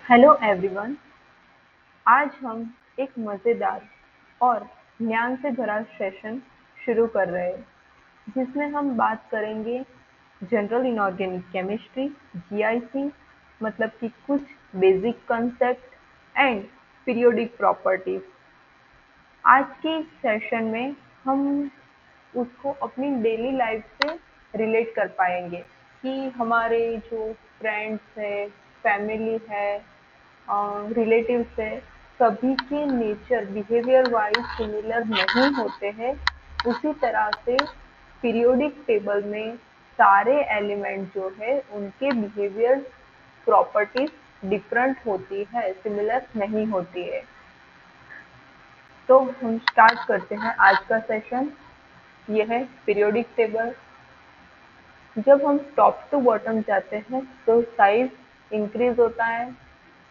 Hello everyone. आज हम एक मज़ेदार और ज्ञान से भरा सेशन शुरू कर रहे हैं जिसमें हम बात करेंगे जनरल इनऑर्गेनिक केमिस्ट्री जीआईसी मतलब कि कुछ basic concept and periodic properties. आज के इस सेशन में हम उसको अपनी डेली लाइफ से रिलेट कर पाएंगे कि हमारे जो फ्रेंड्स है, फैमिली है, रिलेटिव्स है, सभी के नेचर बिहेवियर वाइज सिमिलर नहीं होते हैं। उसी तरह से पीरियोडिक टेबल में सारे एलिमेंट जो है उनके बिहेवियर प्रॉपर्टीज डिफरेंट होती है, सिमिलर नहीं होती है। तो हम स्टार्ट करते हैं आज का सेशन। यह है पीरियोडिक टेबल। जब हम टॉप टू बॉटम जाते हैं तो साइज इंक्रीज होता है,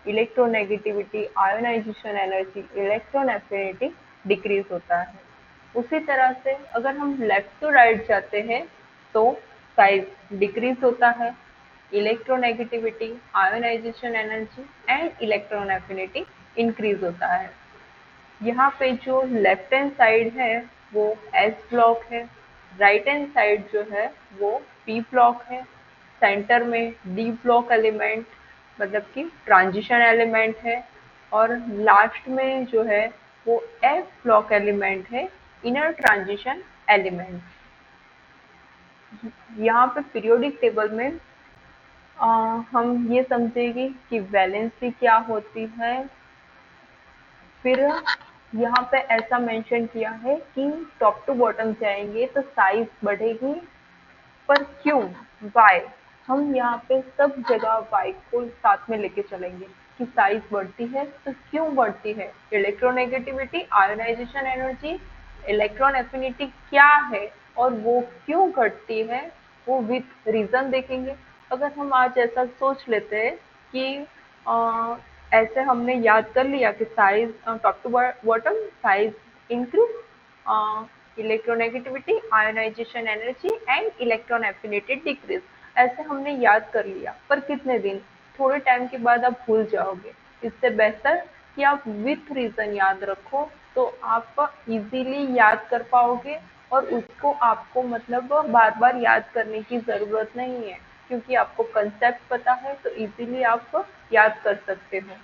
electronegativity, ionization energy, electron affinity decrease होता है। उसी तरह से अगर हम लेफ्ट टू राइट जाते हैं तो साइज डिक्रीज होता है, electronegativity, ionization energy and electron affinity increase होता है। यहाँ पे जो लेफ्ट हैंड साइड है वो एस ब्लॉक है, राइट हैंड साइड जो है वो पी ब्लॉक है, सेंटर में डी ब्लॉक एलिमेंट मतलब कि ट्रांजिशन एलिमेंट है, और लास्ट में जो है वो एफ ब्लॉक एलिमेंट है, इनर ट्रांजिशन एलिमेंट। यहाँ पे पीरियोडिक टेबल में अ, हम ये समझेंगे कि वैलेंसी क्या होती है। फिर यहाँ पे ऐसा मेंशन किया है कि टॉप टू बॉटम जाएंगे तो साइज बढ़ेगी, पर क्यों, वाई। हम यहाँ पे सब जगह वाई को साथ में लेके चलेंगे कि साइज बढ़ती है तो क्यों बढ़ती है, electronegativity, ionization energy, electron affinity क्या है और वो क्यों घटती है, वो विथ रीजन देखेंगे। अगर हम आज ऐसा सोच लेते हैं कि अ, ऐसे हमने याद कर लिया कि size top to bottom size increase, electronegativity, ionization energy and electron affinity decrease, ऐसे हमने याद कर लिया, पर कितने दिन, थोड़े टाइम के बाद आप भूल जाओगे। इससे बेहतर कि आप विथ रीजन याद रखो, तो आप इजीली याद कर पाओगे और उसको आपको मतलब बार बार याद करने की जरूरत नहीं है, क्योंकि आपको कंसेप्ट पता है तो इजीली आप याद कर सकते हो।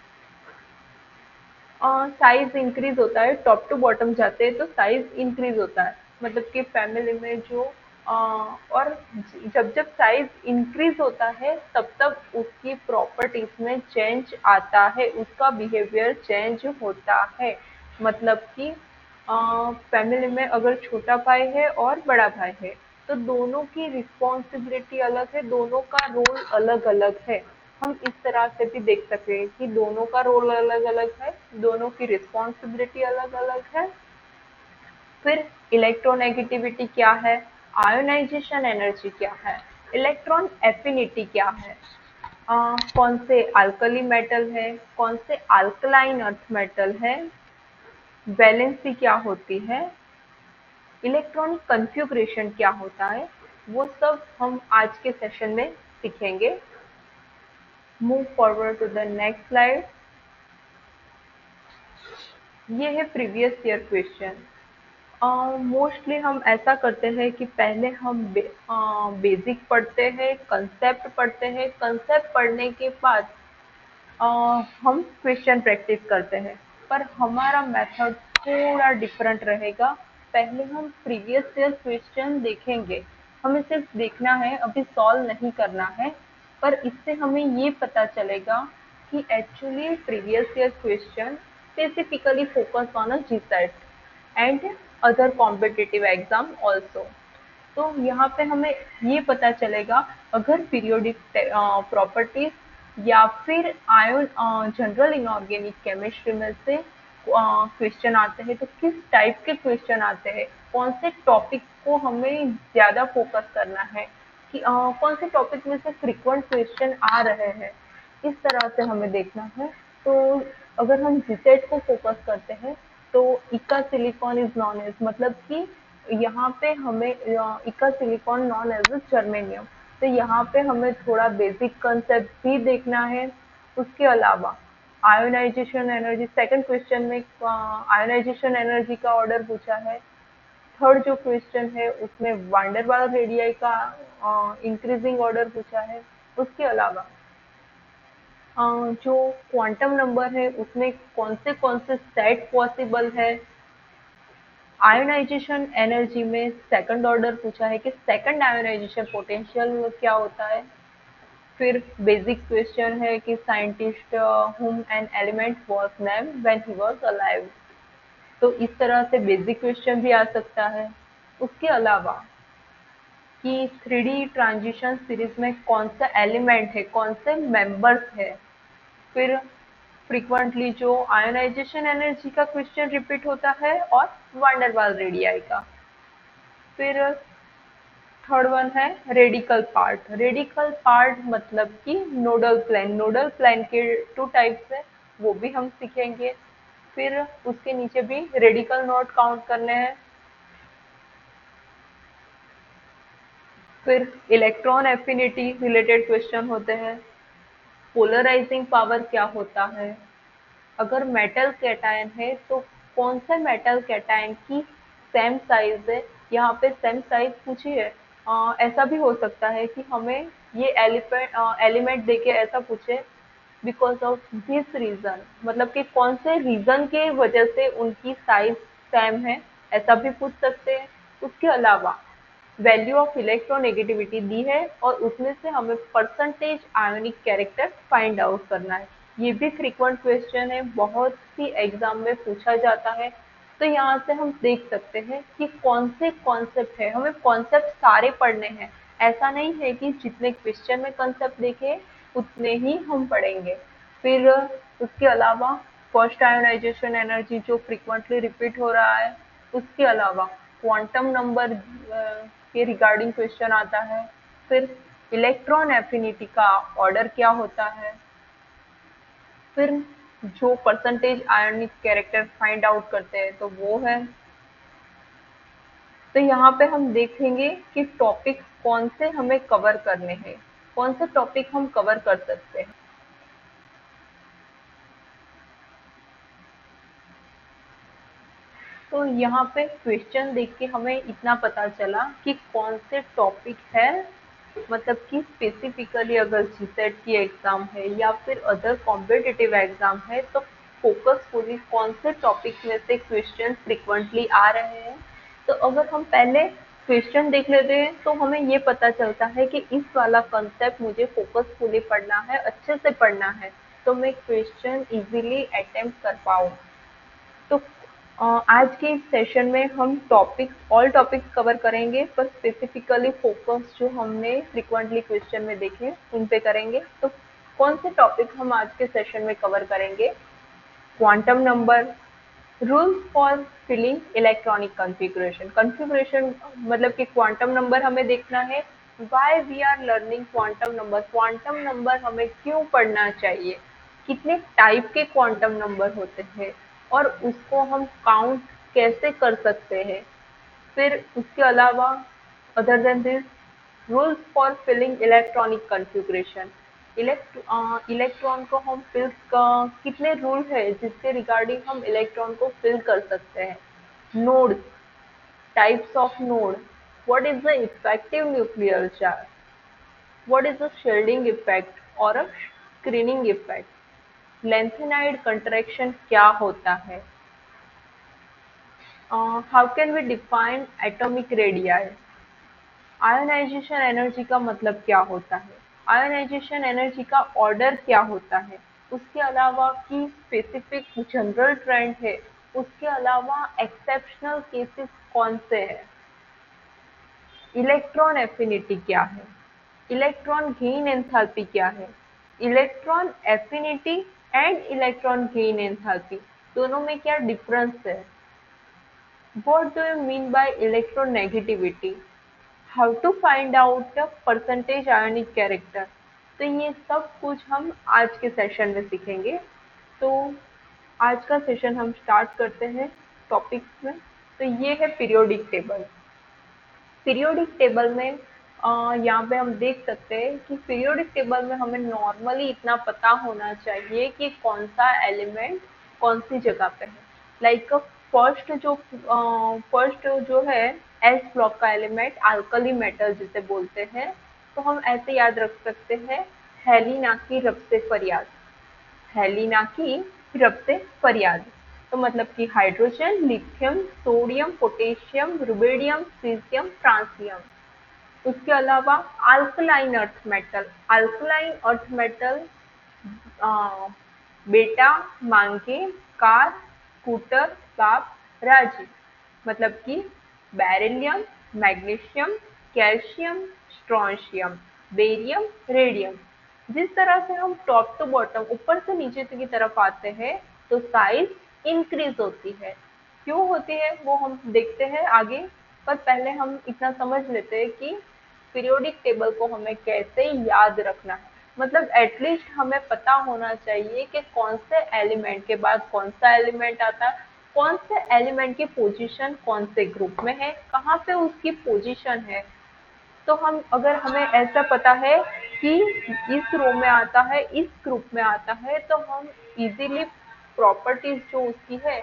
साइज इंक्रीज होता है, टॉप टू बॉटम जाते हैं तो साइज इंक्रीज होता है, मतलब कि फैमिली में जो और जब जब साइज इंक्रीज होता है तब तब उसकी प्रॉपर्टीज में चेंज आता है, उसका बिहेवियर चेंज होता है। मतलब कि फैमिली में अगर छोटा भाई है और बड़ा भाई है तो दोनों की रिस्पॉन्सिबिलिटी अलग है, दोनों का रोल अलग अलग है। हम इस तरह से भी देख सकते हैं कि दोनों का रोल अलग अलग है, दोनों की रिस्पॉन्सिबिलिटी अलग अलग है। फिर इलेक्ट्रोनेगेटिविटी क्या है, आयोनाइजेशन एनर्जी क्या है, इलेक्ट्रॉन एफिनिटी क्या है, कौन से अल्कली मेटल है, कौन से अल्कलाइन अर्थ मेटल है, वैलेंसी क्या होती है, इलेक्ट्रॉनिक कन्फ्यूग्रेशन क्या होता है, वो सब हम आज के सेशन में सीखेंगे। Move forward to the next slide. ये है प्रीवियस ईयर क्वेश्चन। मोस्टली हम ऐसा करते हैं कि पहले हम बेसिक पढ़ते हैं, कंसेप्ट पढ़ते हैं, कंसेप्ट पढ़ने के बाद अ, हम क्वेश्चन प्रैक्टिस करते हैं, पर हमारा मेथड थोड़ा डिफरेंट रहेगा। पहले हम प्रीवियस ईयर क्वेश्चन देखेंगे, हमें सिर्फ देखना है, अभी सॉल्व नहीं करना है, पर इससे हमें ये पता चलेगा कि actually previous year question specifically focus on a GSAT and other competitive exam also. तो यहाँ पे हमें ये पता चलेगा, अगर पीरियोडिक प्रॉपर्टीज या फिर आयन जनरल इनऑर्गेनिक केमिस्ट्री में से क्वेश्चन आते हैं तो किस टाइप के क्वेश्चन आते हैं, कौन से टॉपिक को हमें ज्यादा फोकस करना है, कि कौन से टॉपिक में से फ्रीक्वेंट क्वेश्चन आ रहे हैं, इस तरह से हमें देखना है। तो अगर हम जीसेट को फोकस करते हैं तो इका सिलिकॉन इज नॉन एज, मतलब कि यहाँ पे हमें इका सिलिकॉन नॉन एज जर्मेनियम, तो यहाँ पे हमें थोड़ा बेसिक कंसेप्ट भी देखना है। उसके अलावा आयोनाइजेशन एनर्जी, सेकंड क्वेश्चन में आयोनाइजेशन एनर्जी का ऑर्डर पूछा है। थर्ड जो क्वेश्चन है उसमें वांडरवाल रेडियाई का इंक्रीजिंग ऑर्डर पूछा है। उसके अलावा जो क्वांटम नंबर है उसमें कौन से सेट पॉसिबल है। आयोनाइजेशन एनर्जी में सेकंड ऑर्डर पूछा है कि सेकंड आयोनाइजेशन पोटेंशियल क्या होता है। फिर बेसिक क्वेश्चन है कि scientist whom an element was named when he was alive। तो इस तरह से बेसिक क्वेश्चन भी आ सकता है। उसके अलावा कि थ्री डी ट्रांजिशन सीरीज में कौन सा एलिमेंट है, कौन से मेंबर्स है। फिर फ्रीक्वेंटली जो आयोनाइजेशन एनर्जी का क्वेश्चन रिपीट होता है और वांडरवाल रेडियाई का। फिर थर्ड वन है रेडिकल पार्ट। रेडिकल पार्ट मतलब कि नोडल प्लेन, नोडल प्लेन के टू टाइप्स है, वो भी हम सीखेंगे। फिर उसके नीचे भी रेडिकल नोड काउंट करने हैं। फिर इलेक्ट्रॉन एफिनिटी रिलेटेड क्वेश्चन होते हैं। पोलराइजिंग पावर क्या होता है। अगर मेटल कैटायन है तो कौन से मेटल कैटायन की सेम साइज है। यहाँ पे सेम साइज पूछी है। ऐसा भी हो सकता है कि हमें ये एलिमेंट देके ऐसा पूछे बिकॉज ऑफ दिस रीजन, मतलब कि कौन से रीजन के वजह से उनकी साइज सेम है, ऐसा भी पूछ सकते हैं। उसके अलावा वैल्यू ऑफ इलेक्ट्रोनेगेटिविटी दी है और उसमें से हमें percentage ionic character find out करना है। ये भी फ्रीक्वेंट क्वेश्चन है, बहुत सी एग्जाम में पूछा जाता है। तो यहाँ से हम देख सकते हैं कि कौन से कॉन्सेप्ट है, हमें कॉन्सेप्ट सारे पढ़ने हैं। ऐसा नहीं है कि जितने क्वेश्चन में कॉन्सेप्ट देखे उतने ही हम पढ़ेंगे। फिर उसके अलावा फर्स्ट आयोनाइजेशन एनर्जी जो फ्रीक्वेंटली रिपीट हो रहा है। उसके अलावा क्वांटम नंबर के रिगार्डिंग क्वेश्चन आता है। फिर इलेक्ट्रॉन एफिनिटी का ऑर्डर क्या होता है। फिर जो परसेंटेज आयनिक कैरेक्टर फाइंड आउट करते हैं तो वो है। तो यहाँ पे हम देखेंगे कि टॉपिक कौन से हमें कवर करने हैं, कौन से टॉपिक हम कवर कर सकते हैं। तो यहाँ पे क्वेश्चन देख के हमें इतना पता चला कि कौन से टॉपिक है, मतलब कि स्पेसिफिकली अगर जीसेट की एग्जाम है या फिर अदर कॉम्पिटिटिव एग्जाम है तो फोकसफुली कौन से टॉपिक में से क्वेश्चन फ्रिक्वेंटली आ रहे हैं। तो अगर हम पहले क्वेश्चन देख लेते हैं तो हमें ये पता चलता है कि इस वाला कंसेप्ट मुझे फोकसफुली पढ़ना है, अच्छे से पढ़ना है, तो मैं क्वेश्चन इजीली अटेम्प्ट कर पाऊँ। तो आज के इस सेशन में हम टॉपिक्स, ऑल टॉपिक्स कवर करेंगे, पर स्पेसिफिकली फोकस जो हमने फ्रिक्वेंटली क्वेश्चन में देखे उन पे करेंगे। तो कौन से टॉपिक हम आज के सेशन में कवर करेंगे। Quantum number, rules for filling electronic configuration. Configuration मतलब कि क्वांटम नंबर हमें देखना है। Why we are learning quantum number, quantum number हमें क्यों पढ़ना चाहिए, कितने टाइप के क्वांटम नंबर होते हैं और उसको हम काउंट कैसे कर सकते हैं। फिर उसके अलावा other than this rules for filling electronic configuration. Electron को हम फिल, कितने रूल है जिसके रिगार्डिंग हम इलेक्ट्रॉन को फिल कर सकते हैं। Node, types of node, what is the effective nuclear charge, what is the shielding effect और a screening effect, lanthanide contraction क्या होता है, how can we define atomic radii, ionisation energy का मतलब क्या होता है, आयोनाइजेशन एनर्जी का ऑर्डर क्या होता है, उसके अलावा की स्पेसिफिक जनरल ट्रेंड है, उसके अलावा एक्सेप्शनल केसेस कौन से हैं, इलेक्ट्रॉन एफिनिटी क्या है, इलेक्ट्रॉन गेन एंथैल्पी क्या है, electron affinity and electron gain enthalpy दोनों में क्या डिफरेंस है, what do you mean by electronegativity, how to find out the percentage ionic character. तो ये सब कुछ हम आज के सेशन में सीखेंगे। तो आज का सेशन हम स्टार्ट करते हैं टॉपिक्स में। तो ये है पीरियोडिक टेबल। पीरियोडिक टेबल में यहाँ पे हम देख सकते हैं कि पीरियोडिक टेबल में हमें नॉर्मली इतना पता होना चाहिए कि कौन सा एलिमेंट कौन सी जगह पे है। लाइक फर्स्ट जो है एस ब्लॉक का एलिमेंट अल्कली मेटल जिसे बोलते हैं, तो हम ऐसे याद रख सकते हैं, हेलिना की रब से फरियाद। हेलिना की रब से फरियाद, तो मतलब कि hydrogen, lithium, sodium, potassium, rubidium, caesium, francium. उसके अलावा अल्कलाइन अर्थ मेटल बेटा, मांगे, कार, स्कूटर, बाप, राजी, मतलब कि beryllium, magnesium, calcium, strontium, barium, radium. जिस तरह से हम टॉप टू बॉटम ऊपर से नीचे की तरफ आते हैं तो साइज इंक्रीज होती है। क्यों होती है वो हम देखते हैं आगे, पर पहले हम इतना समझ लेते हैं कि पीरियोडिक टेबल को हमें कैसे याद रखना है। मतलब एटलीस्ट हमें पता होना चाहिए कि कौन से एलिमेंट के बाद कौन सा एलिमेंट आता है, कौन से एलिमेंट की पोजीशन कौन से ग्रुप में है, कहाँ पे उसकी पोजीशन है। तो हम अगर हमें ऐसा पता है कि इस रो में आता है, इस ग्रुप में आता है, तो हम इजीली प्रॉपर्टीज जो उसकी है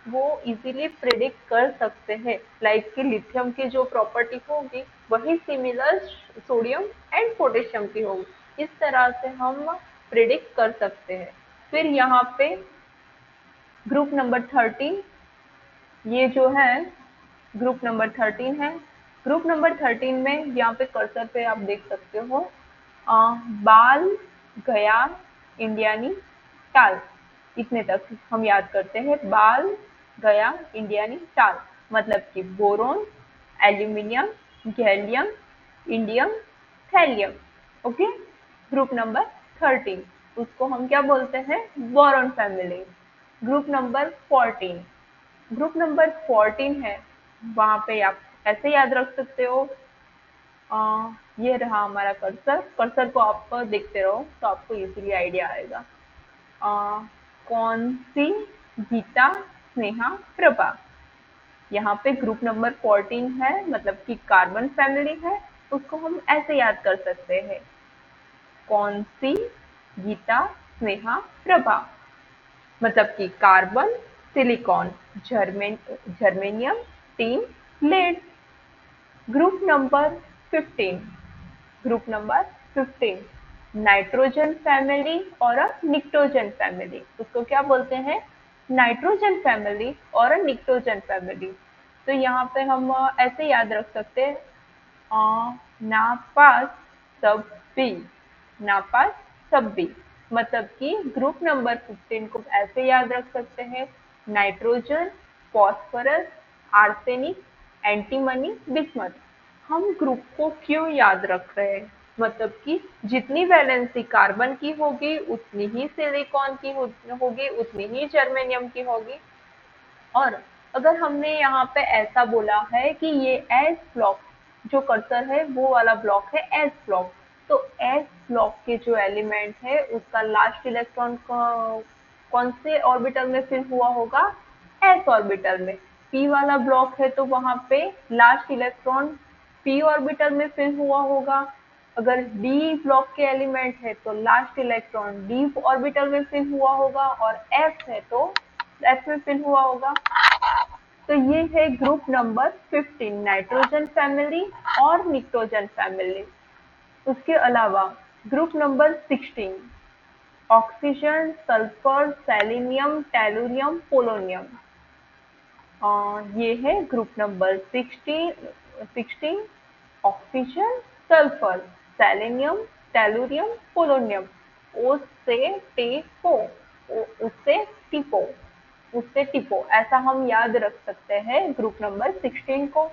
वो इजीली प्रिडिक्ट कर सकते हैं। लाइक कि लिथियम की जो प्रॉपर्टी होगी वही सिमिलर सोडियम एंड पोटेशियम की होगी। इस तरह से हम प्रिडिक्ट कर सकते हैं। फिर यहाँ पे ग्रुप नंबर 13, ये जो है ग्रुप नंबर 13 है। ग्रुप नंबर 13 में यहाँ पे कर्सर पे आप देख सकते हो बाल, गया, इंडियानी, टाल। इतने तक हम याद करते हैं, बाल, गया, इंडियानी, टाल, मतलब कि boron, aluminium, gallium, indium, thallium. Okay. Group number 13 उसको हम क्या बोलते हैं, boron family. Group number 14, group number 14 है, वहां पे आप ऐसे याद रख सकते हो। ये रहा हमारा कर्सर, कर्सर को आप देखते रहो तो आपको इजीली आइडिया आएगा। कौन सी, गीता, स्नेहा, प्रभा। यहाँ पे ग्रुप नंबर 14 है, मतलब कि कार्बन फैमिली है, उसको हम ऐसे याद कर सकते हैं, कौन सी, गीता, स्नेहा, प्रभा, मतलब कि carbon, silicon, germanium, tin, lead. Group number 15, group number 15 nitrogen family और अ निक्टोजन फैमिली। उसको क्या बोलते हैं, नाइट्रोजन फैमिली और अ निक्टोजन फैमिली। तो यहाँ पे हम ऐसे याद रख सकते हैं, नापास सब बी, नापास सब बी, मतलब कि ग्रुप नंबर 15 को ऐसे याद रख सकते हैं, nitrogen, phosphorus, arsenic, antimony, bismuth. हम ग्रुप को क्यों याद रख रहे हैं, मतलब कि जितनी वैलेंसी कार्बन की होगी उतनी ही सिलिकॉन की होगी, उतनी ही जर्मेनियम की होगी। और अगर हमने यहाँ पे ऐसा बोला है कि ये एस ब्लॉक जो कर्सर है वो वाला ब्लॉक है एस ब्लॉक, तो एस ब्लॉक के जो एलिमेंट है उसका लास्ट इलेक्ट्रॉन कौन से ऑर्बिटल में फिल हुआ होगा, एस ऑर्बिटल में। पी वाला ब्लॉक है तो वहां पे लास्ट इलेक्ट्रॉन पी ऑर्बिटल में फिल हुआ होगा। अगर डी ब्लॉक के एलिमेंट है तो लास्ट इलेक्ट्रॉन डी ऑर्बिटल में फिल हुआ होगा, और एफ है तो एफ में फिल हुआ होगा। तो ये है ग्रुप नंबर 15 नाइट्रोजन फैमिली और निक्टोजन फैमिली। उसके अलावा group number 16 oxygen, sulphur, selenium, tellurium, polonium. ये है group number 16 oxygen, sulphur, selenium, tellurium, polonium. O से टेपो, उससे टिपो, उससे टिपो, ऐसा हम याद रख सकते हैं ग्रुप नंबर 16 को।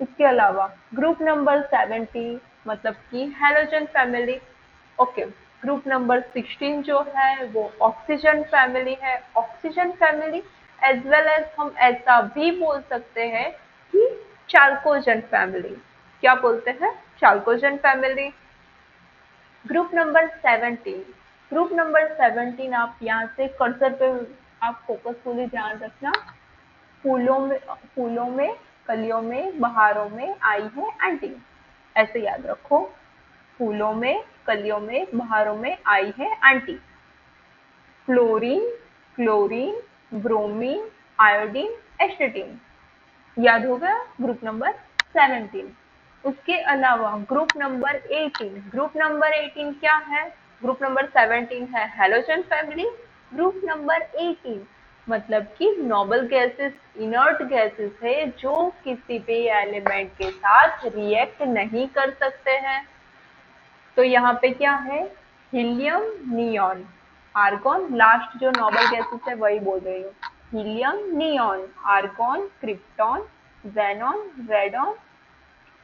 इसके अलावा ग्रुप नंबर 17 मतलब कि halogen family. Okay. Group number 16 जो है वो ऑक्सीजन फैमिली है, oxygen family. As well as हम ऐसा भी बोल सकते हैं कि चाल्कोजन फैमिली। क्या बोलते हैं, चाल्कोजन family. Group number 17, group number 17 आप यहाँ से कर्सर पे आप फोकसफुली ध्यान रखना। फूलों में, कलियों में, बहारों में आई है आंटी। ऐसे याद रखो, फूलों में, कलियों में, बहारों में आई है aunty. Fluorine, chlorine, bromine, iodine, astatine. याद हो गया ग्रुप नंबर 17। उसके अलावा ग्रुप नंबर 18, ग्रुप नंबर 18 क्या है? ग्रुप नंबर 17 है हेलोजन फैमिली। ग्रुप नंबर 18 मतलब कि नोबल गैसेस, इनर्ट गैसेस है जो किसी भी एलिमेंट के साथ रिएक्ट नहीं कर सकते हैं। तो यहाँ पे क्या है? हीलियम, नियॉन, आर्गॉन, लास्ट जो नोबल गैसेस है वही बोल रही हूँ। Helium, neon, argon, krypton, xenon, radon,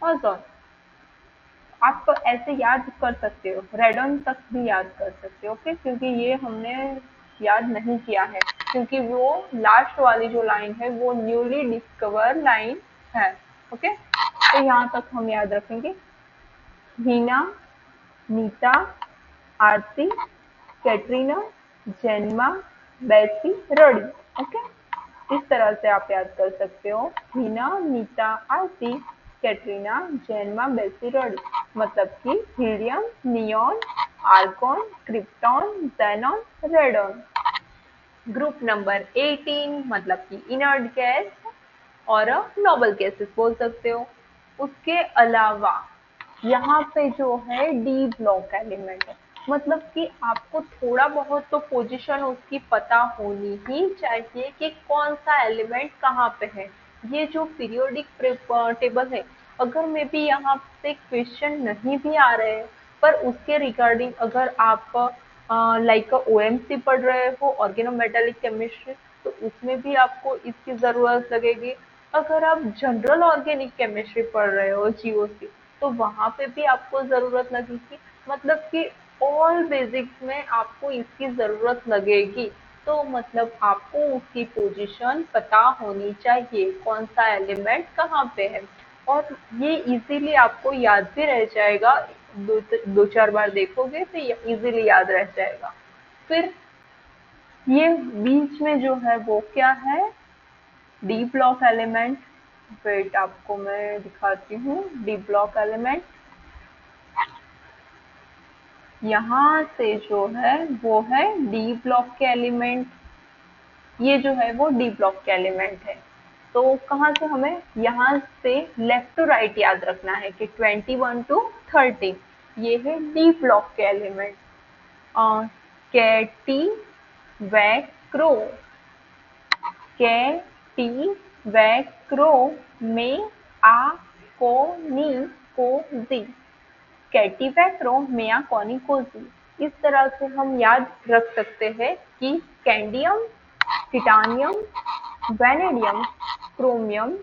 ozone. आप ऐसे याद कर सकते हो, रेडॉन तक भी याद कर सकते हो, ओके, क्योंकि ये हमने याद नहीं किया है, क्योंकि वो लास्ट वाली जो लाइन है वो न्यूली डिस्कवर लाइन है। ओके, तो यहाँ तक हम याद रखेंगे। हीना, नीता, आरती, कैटरीना, जेन्मा, बेसी, रड़ी। ओके, इस तरह से आप याद कर सकते हो। हीना, नीता, आरती, कैटरीना, जेन्मा, बेसी, रड़ी। मतलब कि helium, neon, argon, krypton, xenon, radon. Group number 18 मतलब कि इनर्ट गैस और नोबल गैसेस बोल सकते हो। उसके अलावा यहाँ पे जो है डी ब्लॉक एलिमेंट है, मतलब कि आपको थोड़ा बहुत तो पोजीशन उसकी पता होनी ही चाहिए कि कौन सा एलिमेंट कहाँ पे है। ये जो पीरियोडिक टेबल है, अगर मे बी यहाँ से क्वेश्चन नहीं भी आ रहे हैं, पर उसके रिगार्डिंग अगर आप लाइक ओएमसी पढ़ रहे हो, ऑर्गेनोमेटेलिक केमिस्ट्री, तो उसमें भी आपको इसकी जरूरत लगेगी। अगर आप जनरल ऑर्गेनिक केमिस्ट्री पढ़ रहे हो, जीओसी, तो वहां पे भी आपको जरूरत लगेगी। मतलब कि ऑल बेसिक्स में आपको इसकी जरूरत लगेगी। तो मतलब आपको उसकी पोजीशन पता होनी चाहिए, कौन सा एलिमेंट कहाँ पे है। और ये इजीली आपको याद भी रह जाएगा, दो चार बार देखोगे तो ये इजीली याद रह जाएगा। फिर ये बीच में जो है वो क्या है? D block element. वेट, आपको मैं दिखाती हूँ डी ब्लॉक एलिमेंट। यहाँ से जो है वो है डी ब्लॉक के एलिमेंट। ये जो है वो डी ब्लॉक के एलिमेंट है। तो कहाँ से हमें यहाँ से लेफ्ट टू राइट याद रखना है कि 21 to 30 ये है डी ब्लॉक के एलिमेंट। कैटी, वैक्रो, कैटी, वैक्रो में आ, को, नी, को, जी। कैटिवैक्रो, मेया कॉनिकोजी। इस तरह से हम याद रख सकते हैं कि scandium, titanium, vanadium, chromium,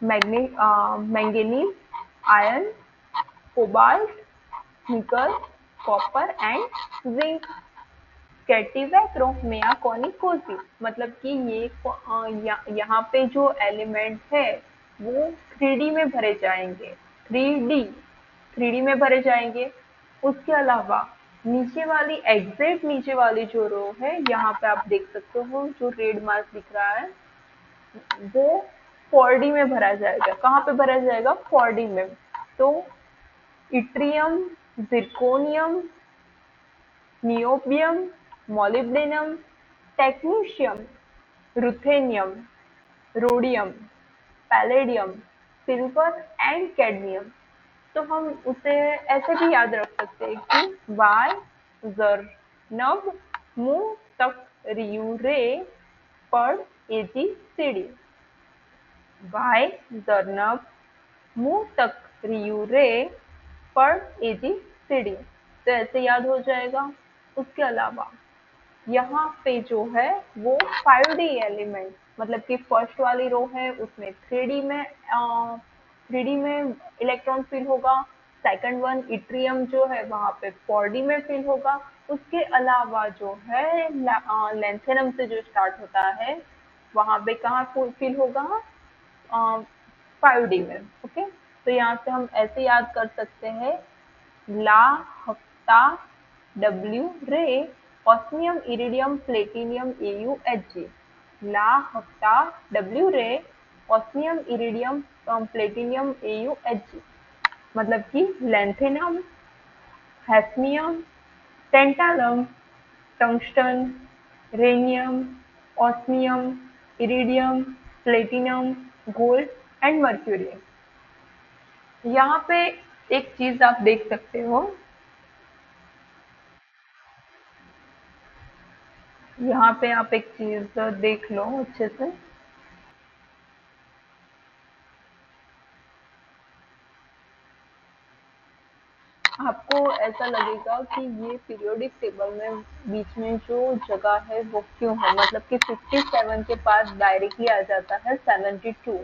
manganese, iron, cobalt, nickel, copper and zinc. कैटिवैक्रो, मेया कॉनिकोजी मतलब कि ये यहाँ पे जो एलिमेंट है वो 3D में भरे जाएंगे। 3D, 3D में भरे जाएंगे। उसके अलावा नीचे वाली, एग्जैक्ट नीचे वाली जो रो है, यहाँ पे आप देख सकते हो जो रेड मार्क दिख रहा है, वो 4D में भरा जाएगा। कहाँ पे भरा जाएगा? 4D में। तो yttrium, zirconium, niobium, molybdenum, technetium, ruthenium, rhodium, palladium, silver and cadmium. तो हम उसे ऐसे भी याद रख सकते हैं कि वाई, जर, नब, मु, तक, रियू, रे, पर, एजी, सीडी। वाई, जर्नब, मुंह तक, रियू, रे, पर, एजी, सीडी। तो ऐसे याद हो जाएगा। उसके अलावा यहाँ पे जो है वो 5D एलिमेंट, मतलब कि फर्स्ट वाली रो है उसमें 3D में इलेक्ट्रॉन फिल होगा। सेकंड वन इट्रियम जो है वहां पे 4D में फिल होगा। उसके अलावा जो है लेंथेनम से जो स्टार्ट होता है वहां पे कहाँ फिल होगा? 5D में। ओके, तो यहाँ से हम ऐसे याद कर सकते हैं, ला, हफ्ता, डब्ल्यू, रे, osmium, iridium, platinum, A U, H G. ला, हफ्ता, डब्ल्यू, रे, osmium, iridium, platinum, A U, H G. मतलब कि lanthanum, hafnium, tantalum, tungsten, rhenium, osmium, iridium, platinum, gold and mercury. यहाँ पे एक चीज आप देख सकते हो, यहाँ पे आप एक चीज देख लो अच्छे से। आपको ऐसा लगेगा कि ये पीरियोडिक टेबल में बीच में जो जगह है वो क्यों है, मतलब कि 57 के बाद डायरेक्टली आ जाता है 72।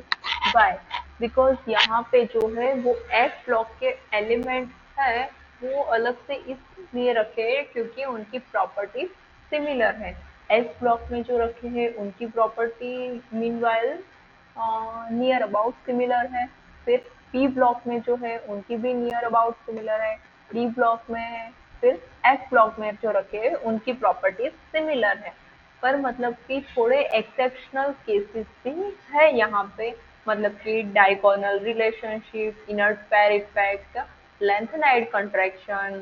बाय, बिकॉज यहाँ पे जो है वो एफ ब्लॉक के एलिमेंट है, वो अलग से इसलिए रखे हैं क्योंकि उनकी प्रॉपर्टी सिमिलर है। एस ब्लॉक में जो रखे हैं उनकी property meanwhile near about similar है। फिर पी ब्लॉक में जो है उनकी भी नियर अबाउट सिमिलर है। डी ब्लॉक में है। फिर एफ ब्लॉक में जो रखे हैं उनकी प्रॉपर्टीज सिमिलर है। पर मतलब कि थोड़े एक्सेप्शनल केसेस भी है यहाँ पे, मतलब कि diagonal relationship, inert pair effect, lanthanide contraction,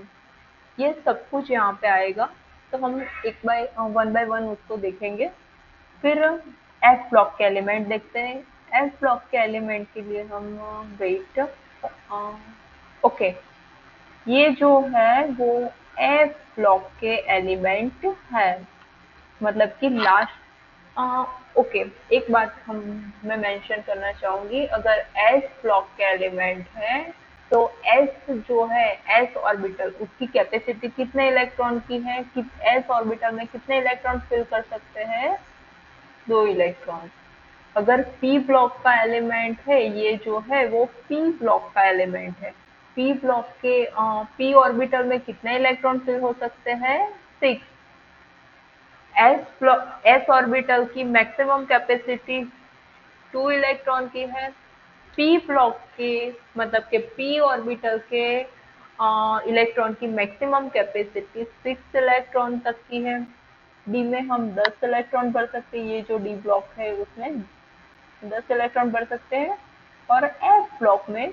ये सब कुछ यहाँ पे आएगा। तो हम एक बाय वन उसको देखेंगे। फिर एफ ब्लॉक के एलिमेंट देखते हैं। एफ ब्लॉक के एलिमेंट के लिए हम वेट, ओके, ये जो है वो एफ ब्लॉक के एलिमेंट है, मतलब कि लास्ट, ओके, एक बात हम मैं मेंशन करना चाहूंगी, अगर एस ब्लॉक के एलिमेंट है तो एस जो है, एस ऑर्बिटल, उसकी कैपेसिटी कितने इलेक्ट्रॉन की है, कि एस ऑर्बिटल में कितने इलेक्ट्रॉन फिल कर सकते हैं, 2 इलेक्ट्रॉन। अगर पी ब्लॉक का एलिमेंट है, ये जो है वो पी ब्लॉक का एलिमेंट है, पी ब्लॉक के पी ऑर्बिटल में कितने इलेक्ट्रॉन फिल हो सकते हैं, 6। एस ऑर्बिटल की मैक्सिमम कैपेसिटी 2 इलेक्ट्रॉन की है। पी ब्लॉक के, मतलब के पी ऑर्बिटल के इलेक्ट्रॉन की मैक्सिमम कैपेसिटी 6 इलेक्ट्रॉन तक की है। डी में हम 10 इलेक्ट्रॉन भर सकते हैं, ये जो डी ब्लॉक है उसमें 10 इलेक्ट्रॉन भर सकते हैं। और एफ ब्लॉक में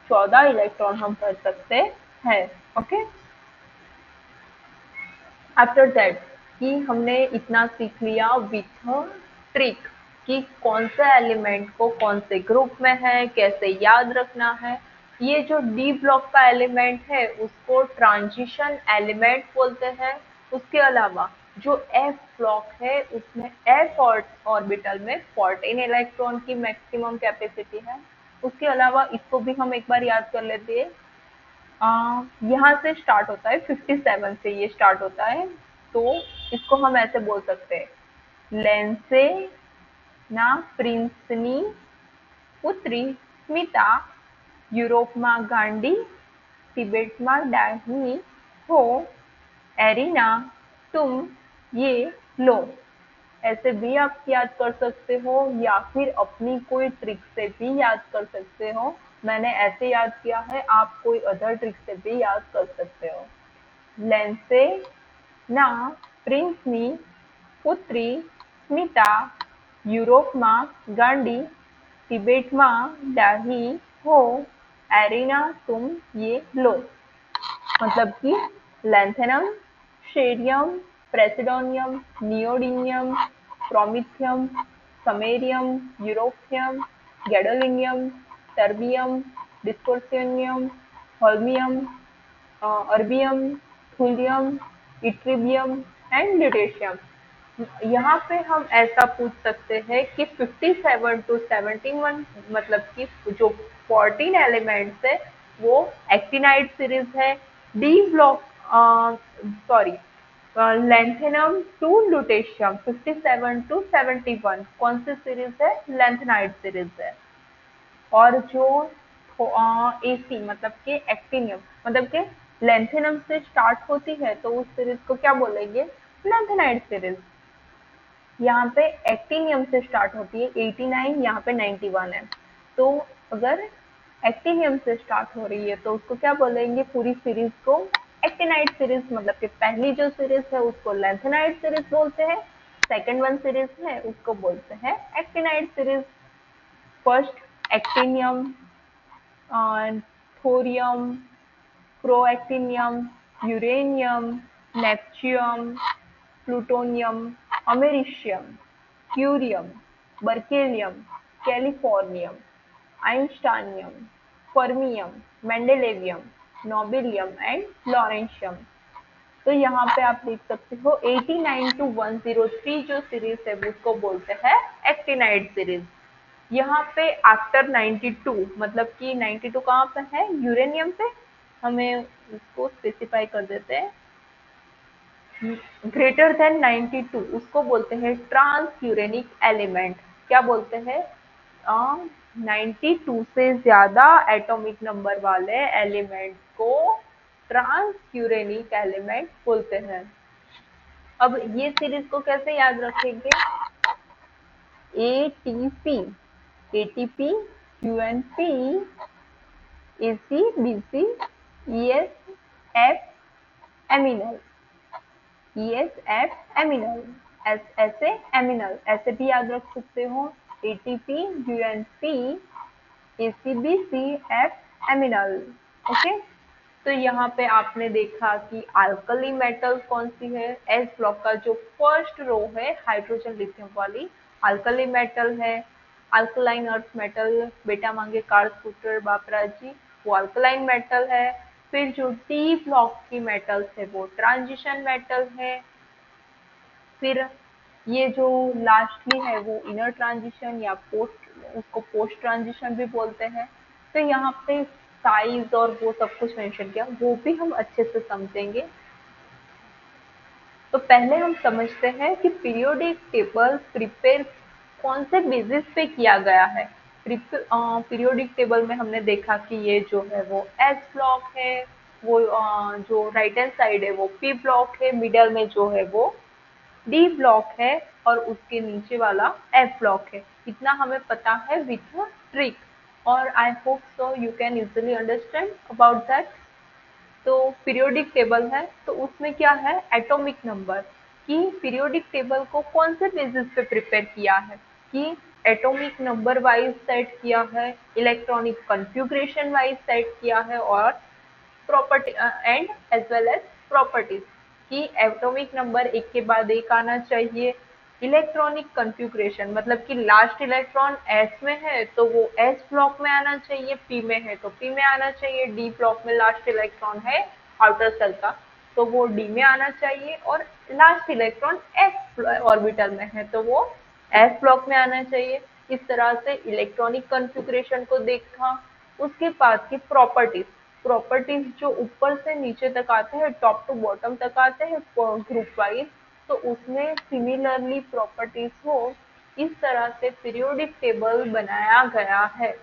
14 इलेक्ट्रॉन हम भर सकते हैं। ओके, आफ्टर दैट कि हमने इतना सीख लिया विथ ट्रिक कि कौन से एलिमेंट को कौन से ग्रुप में है, कैसे याद रखना है। ये जो डी ब्लॉक का एलिमेंट है उसको ट्रांजिशन एलिमेंट बोलते हैं। उसके अलावा जो एफ ब्लॉक है उसमें एफ ऑर्बिटल में 14 इलेक्ट्रॉन की मैक्सिमम कैपेसिटी है। उसके अलावा इसको भी हम एक बार याद कर लेते हैं। यहाँ से स्टार्ट होता है, 57 से ये स्टार्ट होता है। तो इसको हम ऐसे बोल सकते हैं, लेंसे ना प्रिंसनी पुत्री स्मिता, યુરોપમાં ગાંડી, तिबेटમાં ડાહી हो, एरिना तुम ये लो। ऐसे भी आप याद कर सकते हो या फिर अपनी कोई ट्रिक से भी याद कर सकते हो। मैंने ऐसे याद किया है, आप कोई अदर ट्रिक से भी याद कर सकते हो। लेंसे ना प्रिंसनी पुत्री स्मिता, યુરોપમાં ગાંડી, तिबेटમાં डाही हो, एरिना तुम ये लो। मतलब कि lanthanum, cerium, praseodymium, neodymium, promethium, samarium, europium, gadolinium, terbium, dysprosium, holmium, erbium, thulium, ytterbium and lutetium. यहाँ पे हम ऐसा पूछ सकते हैं कि 57 टू 71, मतलब कि जो 14 एलिमेंट्स है वो एक्टिनाइड सीरीज है। D block, sorry, lanthanum to lutetium 57 to 71 कौन सी सीरीज है, लैंथेनाइड सीरीज है। और जो एसी मतलब कि एक्टिनियम, मतलब कि लेंथेनम से स्टार्ट होती है तो उस सीरीज को क्या बोलेंगे, लेंथेनाइड सीरीज। यहाँ पे एक्टिनियम से स्टार्ट होती है 89, यहाँ पे 91 है। तो अगर एक्टिनियम से स्टार्ट हो रही है तो उसको क्या बोलेंगे, पूरी सीरीज को एक्टिनाइड सीरीज, मतलब कि पहली जो सीरीज है उसको लेंथेनाइड सीरीज बोलते हैं। सेकेंड वन सीरीज है उसको बोलते हैं actinide series. First actinium, thorium, protactinium, uranium, neptunium, plutonium, americium, curium, berkelium, californium, einsteinium, fermium, mendelevium, nobelium and lawrencium. तो यहाँ पे आप देख सकते हो 89 to 103 जो सीरीज है उसको बोलते हैं एक्टिनाइड सीरीज। यहाँ पे आफ्टर 92 मतलब कि 92 कहाँ पे है, यूरेनियम पे, हमें उसको स्पेसिफाई कर देते हैं। ग्रेटर देन 92 उसको बोलते हैं ट्रांस यूरेनिक एलिमेंट। क्या बोलते हैं? 92 से ज्यादा एटॉमिक नंबर वाले एलिमेंट को ट्रांस यूरेनिक एलिमेंट बोलते हैं। अब ये सीरीज को कैसे याद रखेंगे? ATP, ATP, UNP, AC, BC, ES, F एमिनल, ईएसएफ एमिनल, ऐसे एमिनल ऐसे भी याद रख सकते हो। एटीपी, यूएनपी, एसीबीसी, एफ एमिनल। ओके, तो यहाँ पे आपने देखा कि अल्कली मेटल कौन सी है। एस ब्लॉक का जो फर्स्ट रो है हाइड्रोजन लिथियम वाली अल्कली मेटल है। अल्कलाइन अर्थ मेटल बेटा मांगे कार्लसरूटर बापराजी, वो अल्कलाइन मेटल है। फिर जो टी ब्लॉक की मेटल्स है वो ट्रांजिशन मेटल है। फिर ये जो लास्टली है वो इनर ट्रांजिशन या पोस्ट, उसको पोस्ट ट्रांजिशन भी बोलते हैं। तो यहाँ पे साइज और वो सब कुछ मेंशन किया, वो भी हम अच्छे से समझेंगे। तो पहले हम समझते हैं कि पीरियोडिक टेबल प्रिपेयर कौन से बेसिस पे किया गया है। पीरियोडिक टेबल में हमने देखा कि ये जो है वो एस ब्लॉक है, वो जो राइट हैंड साइड है वो पी ब्लॉक है, मिडल में जो है वो डी ब्लॉक है और उसके नीचे वाला एफ ब्लॉक है। इतना हमें पता है विथ ट्रिक, और आई hope so you can easily understand about that. तो पीरियोडिक टेबल है तो उसमें क्या है, एटॉमिक नंबर कि पीरियोडिक टेबल को कौन से बेसिस पे प्रिपेयर किया है, कि एटॉमिक नंबर वाइज सेट किया है, इलेक्ट्रॉनिक कॉन्फ़िगरेशन वाइज सेट किया है, और property and as well as properties कि एटॉमिक नंबर एक के बाद एक आना चाहिए। इलेक्ट्रॉनिक कॉन्फ़िगरेशन मतलब कि लास्ट इलेक्ट्रॉन एस में है तो वो एस ब्लॉक में आना चाहिए, पी में है तो पी में आना चाहिए, डी ब्लॉक में लास्ट इलेक्ट्रॉन है आउटर सेल का तो वो डी में आना चाहिए, और लास्ट इलेक्ट्रॉन एस ऑर्बिटल में है तो वो एस ब्लॉक में आना चाहिए। इस तरह से इलेक्ट्रॉनिक कॉन्फ़िगरेशन को देखा। उसके बाद की प्रॉपर्टीज, प्रॉपर्टीज जो ऊपर से नीचे तक आते हैं, टॉप टू बॉटम तक आते हैं ग्रुप वाइज, तो उसमें सिमिलरली प्रॉपर्टीज हो, इस तरह से पीरियोडिक टेबल बनाया गया है।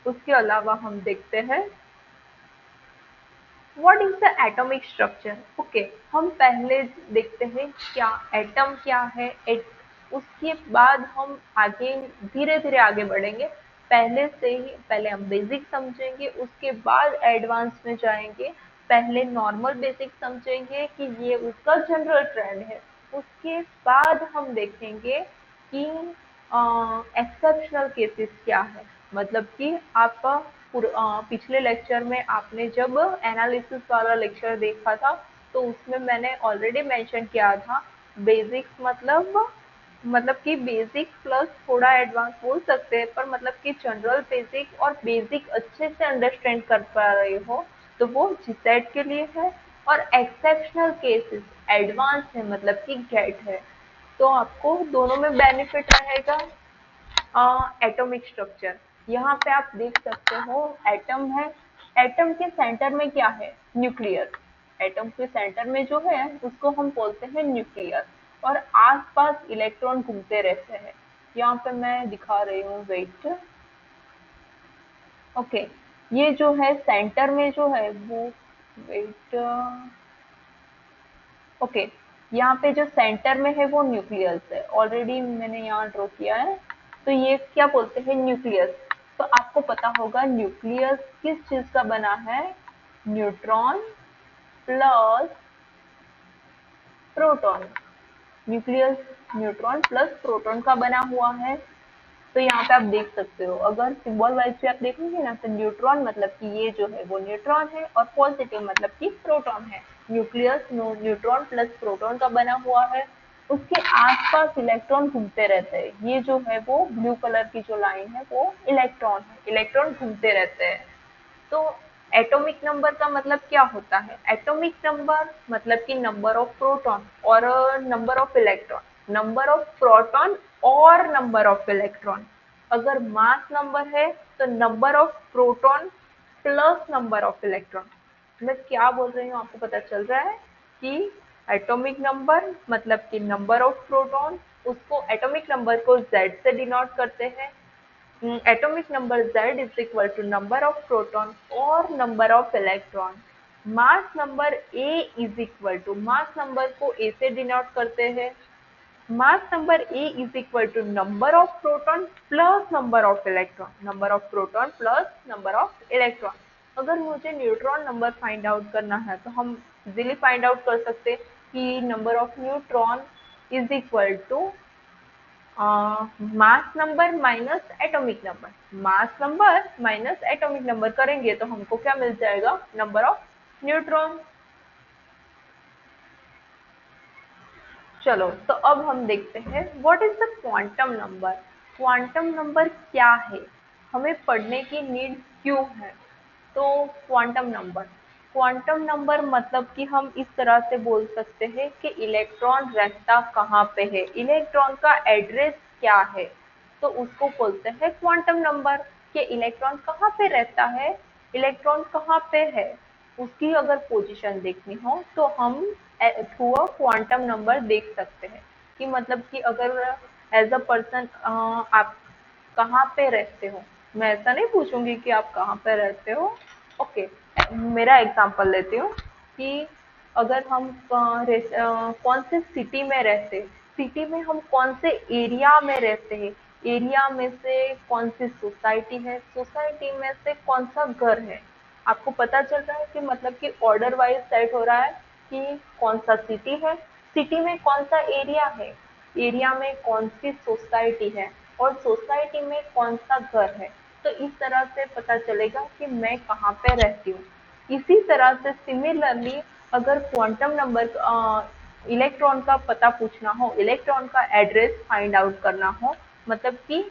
उसके अलावा हम देखते हैं what is the atomic structure. Okay, हम पहले देखते हैं क्या एटम क्या है। उसके बाद हम आगे धीरे धीरे आगे बढ़ेंगे। पहले से ही पहले हम बेसिक समझेंगे, उसके बाद एडवांस में जाएंगे। पहले नॉर्मल बेसिक समझेंगे कि ये उसका जनरल ट्रेंड है, उसके बाद हम देखेंगे कि एक्सेप्शनल केसेस क्या है। मतलब कि आप पिछले लेक्चर में आपने जब एनालिसिस वाला लेक्चर देखा था तो उसमें मैंने ऑलरेडी मेंशन किया था बेसिक्स मतलब कि बेसिक प्लस थोड़ा एडवांस बोल सकते हैं, पर मतलब कि जनरल बेसिक और बेसिक अच्छे से अंडरस्टैंड कर पा रहे हो तो वो जीसेट के लिए है। और एक्सेप्शनल केसेस एडवांस है मतलब कि गेट है, तो आपको दोनों में बेनिफिट रहेगा। एटॉमिक स्ट्रक्चर यहाँ पे आप देख सकते हो, एटम है, एटम के सेंटर में क्या है, न्यूक्लियस। एटम के सेंटर में जो है उसको हम बोलते हैं न्यूक्लियस, और आसपास इलेक्ट्रॉन घूमते रहते हैं। यहाँ पे मैं दिखा रही हूँ, वेट। ओके, ये जो है सेंटर में जो है वो, वेट, ओके, यहाँ पे जो सेंटर में है वो न्यूक्लियस है, ऑलरेडी मैंने यहाँ ड्रॉ किया है। तो ये क्या बोलते हैं, न्यूक्लियस। तो आपको पता होगा न्यूक्लियस किस चीज का बना है, neutron plus proton. Nucleus neutron plus proton का बना हुआ है। तो यहाँ पे आप देख सकते हो, अगर सिंबल वाइज भी आप देखेंगे ना, तो न्यूट्रॉन मतलब कि ये जो है वो न्यूट्रॉन है, और पॉजिटिव मतलब कि प्रोटॉन है। न्यूक्लियस न्यूट्रॉन प्लस प्रोटॉन का बना हुआ है, उसके आसपास इलेक्ट्रॉन घूमते रहते हैं। ये जो है वो ब्लू कलर की जो लाइन है वो इलेक्ट्रॉन है, इलेक्ट्रॉन घूमते रहते हैं। तो एटॉमिक नंबर का मतलब क्या होता है? एटॉमिक नंबर मतलब कि नंबर ऑफ प्रोटॉन और number of electron, number of proton और नंबर ऑफ इलेक्ट्रॉन। अगर मास नंबर है तो number of proton plus number of electron. मैं क्या बोल रही हूँ आपको पता चल रहा है कि एटॉमिक नंबर मतलब कि नंबर ऑफ प्रोटॉन, उसको एटॉमिक नंबर को Z से डिनोट करते हैं। atomic number Z is equal to number of proton और number of electron। mass number A is equal to, mass number को A से डिनोट करते हैं। mass number A is equal to number of proton plus number of electron, number of proton plus number of electron। अगर मुझे neutron number find out करना है तो हम इजीली फाइंड आउट कर सकते हैं कि number of neutron is equal to mass number minus atomic number. Mass number minus atomic number करेंगे तो हमको क्या मिल जाएगा? Number of neutron. चलो, तो अब हम देखते हैं what is the quantum number. Quantum number क्या है, हमें पढ़ने की नीड क्यों है? तो क्वांटम नंबर मतलब कि हम इस तरह से बोल सकते हैं कि इलेक्ट्रॉन रहता कहाँ पे है, इलेक्ट्रॉन का एड्रेस क्या है, तो उसको बोलते हैं क्वांटम नंबर। कि इलेक्ट्रॉन कहाँ पे रहता है, इलेक्ट्रॉन कहाँ पे है, उसकी अगर पोजीशन देखनी हो तो हम थ्रू अ क्वांटम नंबर देख सकते हैं। कि मतलब कि अगर एज अ पर्सन आप कहाँ पे रहते हो, मैं ऐसा नहीं पूछूंगी कि आप कहाँ पे रहते हो। ओके, मेरा एग्जांपल लेती हूँ कि अगर हम कौन से सिटी में रहते, सिटी में हम कौन से एरिया में रहते हैं, एरिया में से कौन सी सोसाइटी है, सोसाइटी में से कौन सा घर है। आपको पता चल रहा है कि मतलब कि ऑर्डर वाइज सेट हो रहा है कि कौन सा सिटी है, सिटी में कौन सा एरिया है, एरिया में कौन सी सोसाइटी है, और सोसाइटी में कौन सा घर है। तो इस तरह से पता चलेगा कि मैं कहाँ पे रहती हूँ। इसी तरह से सिमिलरली अगर क्वांटम नंबर इलेक्ट्रॉन का पता पूछना हो, इलेक्ट्रॉन का एड्रेस फाइंड आउट करना हो, मतलब कि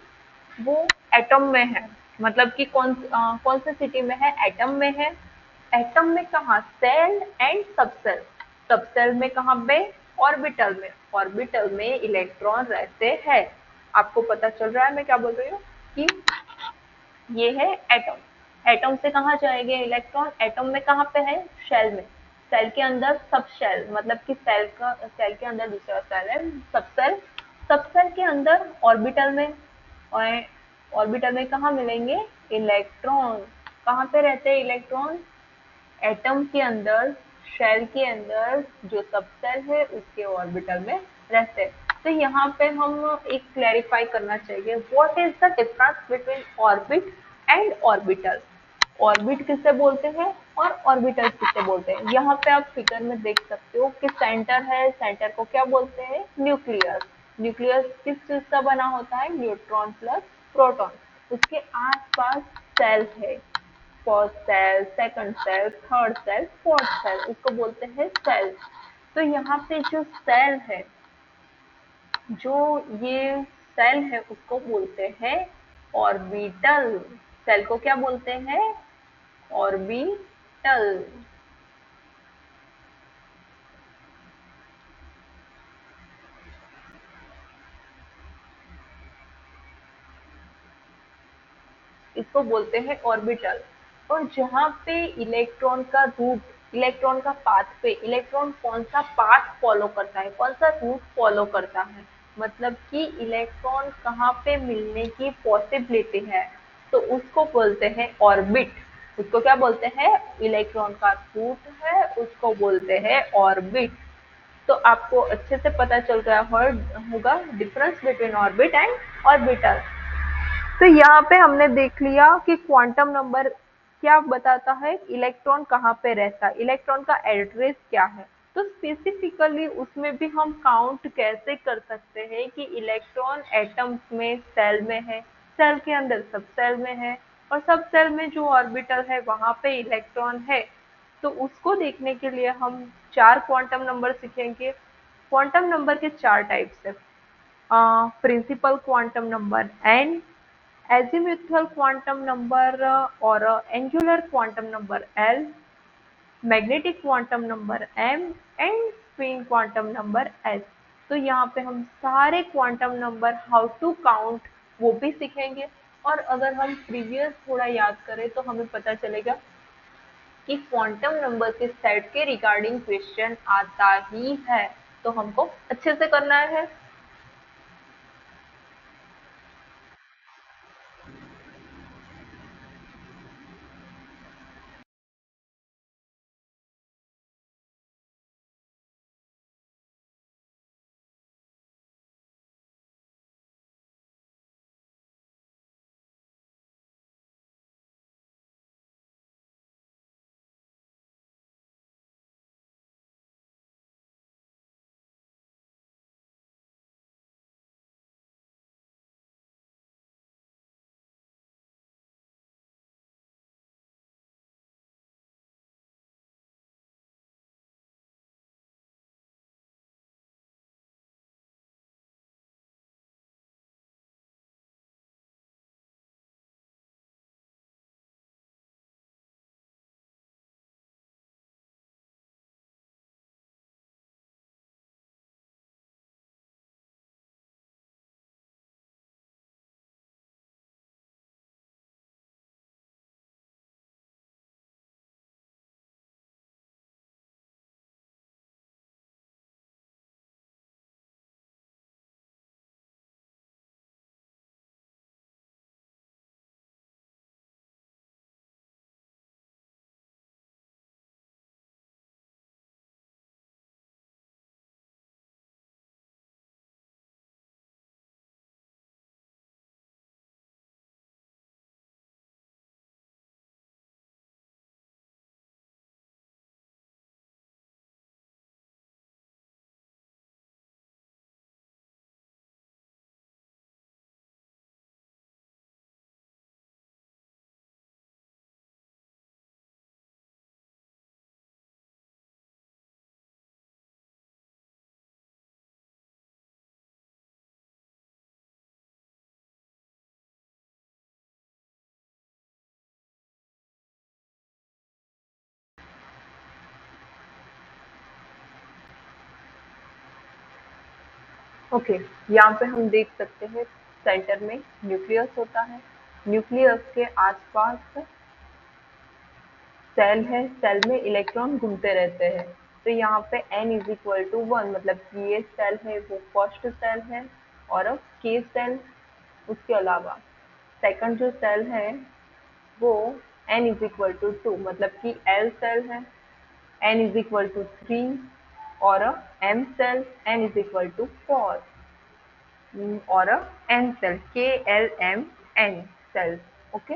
वो एटम में है, मतलब कि कौन से सिटी में है, एटम में है। एटम में कहाँ? Cell and subshell. सबसेल में कहाँ पे? ऑर्बिटल में। ऑर्बिटल में इलेक्ट्रॉन रहते हैं। आपको पता चल रहा है मैं क्या बोल रही हूँ कि ये है एटम। एटम से कहाँ जाएंगे इलेक्ट्रॉन? एटम में कहाँ पे है? शेल में। सेल के अंदर सब शेल, मतलब कि सेल के अंदर दूसरा सेल है, सब सेल। सब सेल के अंदर ऑर्बिटल में, और ऑर्बिटल में कहाँ मिलेंगे? इलेक्ट्रॉन। कहाँ पे रहते हैं इलेक्ट्रॉन? एटम के अंदर, शेल के अंदर जो सब सेल है उसके ऑर्बिटल में रहते हैं। तो यहाँ पे हम एक क्लैरिफाई करना चाहिए, what is the difference between orbit and orbital. Orbit किसे बोलते हैं और ऑर्बिटल किसे बोलते हैं? यहाँ पे आप फिगर में देख सकते हो कि सेंटर है, सेंटर को क्या बोलते हैं? न्यूक्लियस। न्यूक्लियस किस चीज का बना होता है? Neutron plus proton. उसके आसपास सेल है, first shell, second shell, third shell, fourth shell, उसको बोलते हैं सेल। तो यहाँ पे जो सेल है, जो ये सेल है उसको बोलते हैं ऑर्बिटल। सेल को क्या बोलते हैं? ऑर्बिटल। इसको बोलते हैं ऑर्बिटल। और जहाँ पे इलेक्ट्रॉन का रूट, इलेक्ट्रॉन का पाथ पे, इलेक्ट्रॉन कौन सा पाथ फॉलो करता है, कौन सा रूट फॉलो करता है, मतलब कि इलेक्ट्रॉन कहाँ पे मिलने की पॉसिबिलिटी है, तो उसको बोलते हैं ऑर्बिट। उसको क्या बोलते हैं? इलेक्ट्रॉन का रूट है उसको बोलते हैं ऑर्बिट। तो आपको अच्छे से पता चल गया होगा difference between orbit and orbital. तो यहाँ पे हमने देख लिया कि क्वांटम नंबर क्या बताता है, इलेक्ट्रॉन कहाँ पे रहता है, इलेक्ट्रॉन का एड्रेस क्या है। तो स्पेसिफिकली उसमें भी हम काउंट कैसे कर सकते हैं कि इलेक्ट्रॉन एटम्स में सेल में है, सेल के अंदर सब सेल में है, और सब सेल में जो ऑर्बिटल है वहां पे इलेक्ट्रॉन है। तो उसको देखने के लिए हम चार क्वांटम नंबर सीखेंगे। क्वांटम नंबर के चार टाइप्स है। Principal quantum number N, azimuthal quantum number और angular quantum number L, magnetic quantum number M and spin quantum number S. तो यहाँ पे हम सारे quantum number how to count वो भी सीखेंगे। और अगर हम प्रीवियस थोड़ा याद करें तो हमें पता चलेगा कि क्वांटम नंबर के सेट के रिगार्डिंग क्वेश्चन आता ही है, तो हमको अच्छे से करना है। ओके, यहाँ पे हम देख सकते हैं सेंटर में न्यूक्लियस होता है। न्यूक्लियस के आसपास सेल है, सेल में इलेक्ट्रॉन घूमते रहते हैं। तो यहाँ पे n is equal to one, मतलब कि ये सेल है वो फर्स्ट सेल है, और अब के सेल, उसके अलावा सेकंड जो सेल है वो n is equal to two, मतलब कि एल सेल है, n is equal to three, और M shell n is equal to four, और एन सेल के L M N shells. Okay,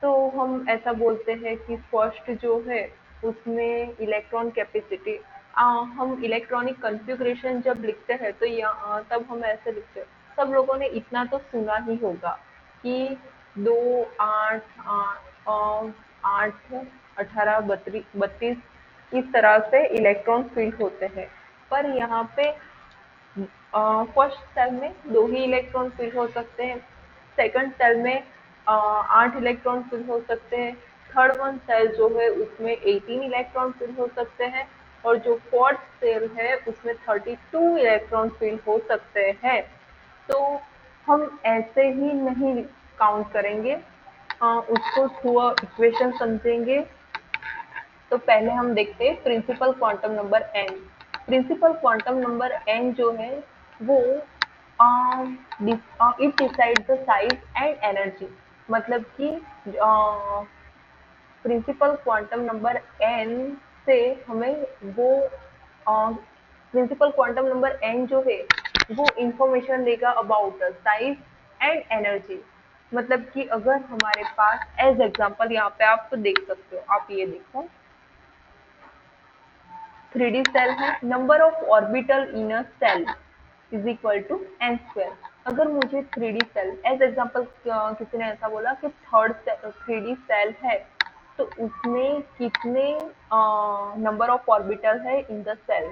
तो हम ऐसा बोलते हैं कि फर्स्ट जो है उसमें इलेक्ट्रॉन कैपेसिटी, हम इलेक्ट्रॉनिक कॉन्फ़िगरेशन जब लिखते हैं तो यहाँ तब हम ऐसे लिखते हैं। सब लोगों ने इतना तो सुना ही होगा कि दो, आठ, आठ, 18, 32 इस तरह से इलेक्ट्रॉन फील्ड होते हैं। पर यहाँ पे फर्स्ट सेल में दो ही इलेक्ट्रॉन फिल हो सकते हैं, सेकंड सेल में 8 इलेक्ट्रॉन फिल हो सकते हैं, थर्ड वन सेल जो है उसमें 18 इलेक्ट्रॉन फिल हो सकते हैं, और जो फोर्थ सेल है उसमें 32 इलेक्ट्रॉन फिल हो सकते हैं। तो हम ऐसे ही नहीं काउंट करेंगे, उसको थ्रू इक्वेशन समझेंगे। तो पहले हम देखते हैं principal quantum number N. Principal quantum number N जो है वो it decide the size and energy, मतलब कि प्रिंसिपल क्वांटम नंबर एन से हमें वो प्रिंसिपल क्वांटम नंबर एन जो है वो इंफॉर्मेशन देगा about the size and energy. मतलब कि अगर हमारे पास एज एग्जांपल यहाँ पे आप तो देख सकते हो, आप ये देखो 3D सेल है, number of orbital in a shell is equal to N square. अगर मुझे 3D सेल एज एग्जाम्पल, किसी ने ऐसा बोला कि थर्ड 3D सेल है तो उसमें कितने नंबर ऑफ ऑर्बिटल है इन द सेल,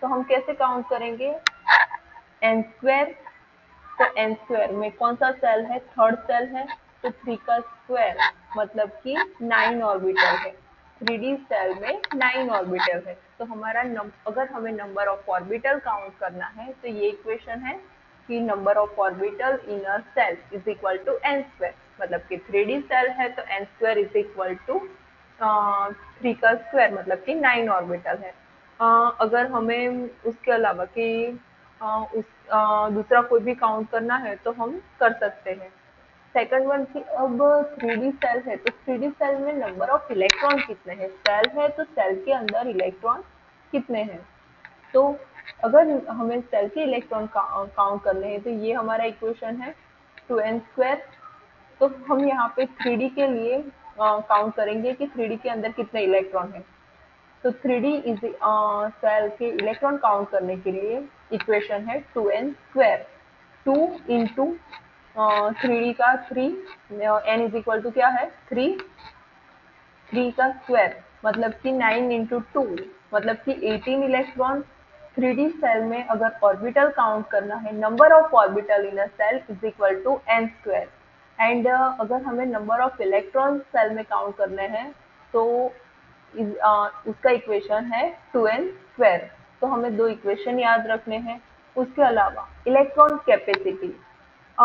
तो हम कैसे काउंट करेंगे? N square. तो एन स्क्वायर में कौन सा सेल है? थर्ड सेल है, तो 3 का स्क्वायर मतलब कि 9 ऑर्बिटल है। 3D सेल में 9 ऑर्बिटल है, तो हमारा अगर हमें नंबर ऑफ ऑर्बिटल काउंट करना है तो ये इक्वेशन है कि number of orbital in a shell is equal to N square. मतलब कि 3D सेल है तो N square is equal to 3 का स्क्वायर मतलब कि 9 ऑर्बिटल है। अगर हमें उसके अलावा कि दूसरा कोई भी काउंट करना है तो हम कर सकते हैं। सेकंड वन की अब 3D सेल है तो 3D सेल में नंबर ऑफ इलेक्ट्रॉन कितने हैं? सेल है तो सेल के अंदर इलेक्ट्रॉन कितने हैं? तो अगर हमें सेल के इलेक्ट्रॉन काउंट करने हैं तो ये हमारा इक्वेशन है 2n स्क्वायर। तो हम यहाँ पे 3D के लिए काउंट करेंगे कि 3D के अंदर कितने इलेक्ट्रॉन हैं। तो 3D इज सेल के इलेक्ट्रॉन काउंट करने के लिए इक्वेशन है 2n स्क्वायर। 2 इंटू 3D का 3, n इज इक्वल टू क्या है? 3। 3 का स्क्वायर मतलब कि 9 इंटू 2 मतलब कि 18 इलेक्ट्रॉन। 3D सेल में अगर ऑर्बिटल काउंट करना है, number of orbital in a shell is equal to N square. And अगर हमें नंबर ऑफ इलेक्ट्रॉन सेल में काउंट करने हैं तो उसका इक्वेशन है 2n स्क्वायर। तो हमें दो इक्वेशन याद रखने हैं। उसके अलावा इलेक्ट्रॉन कैपेसिटी, अ,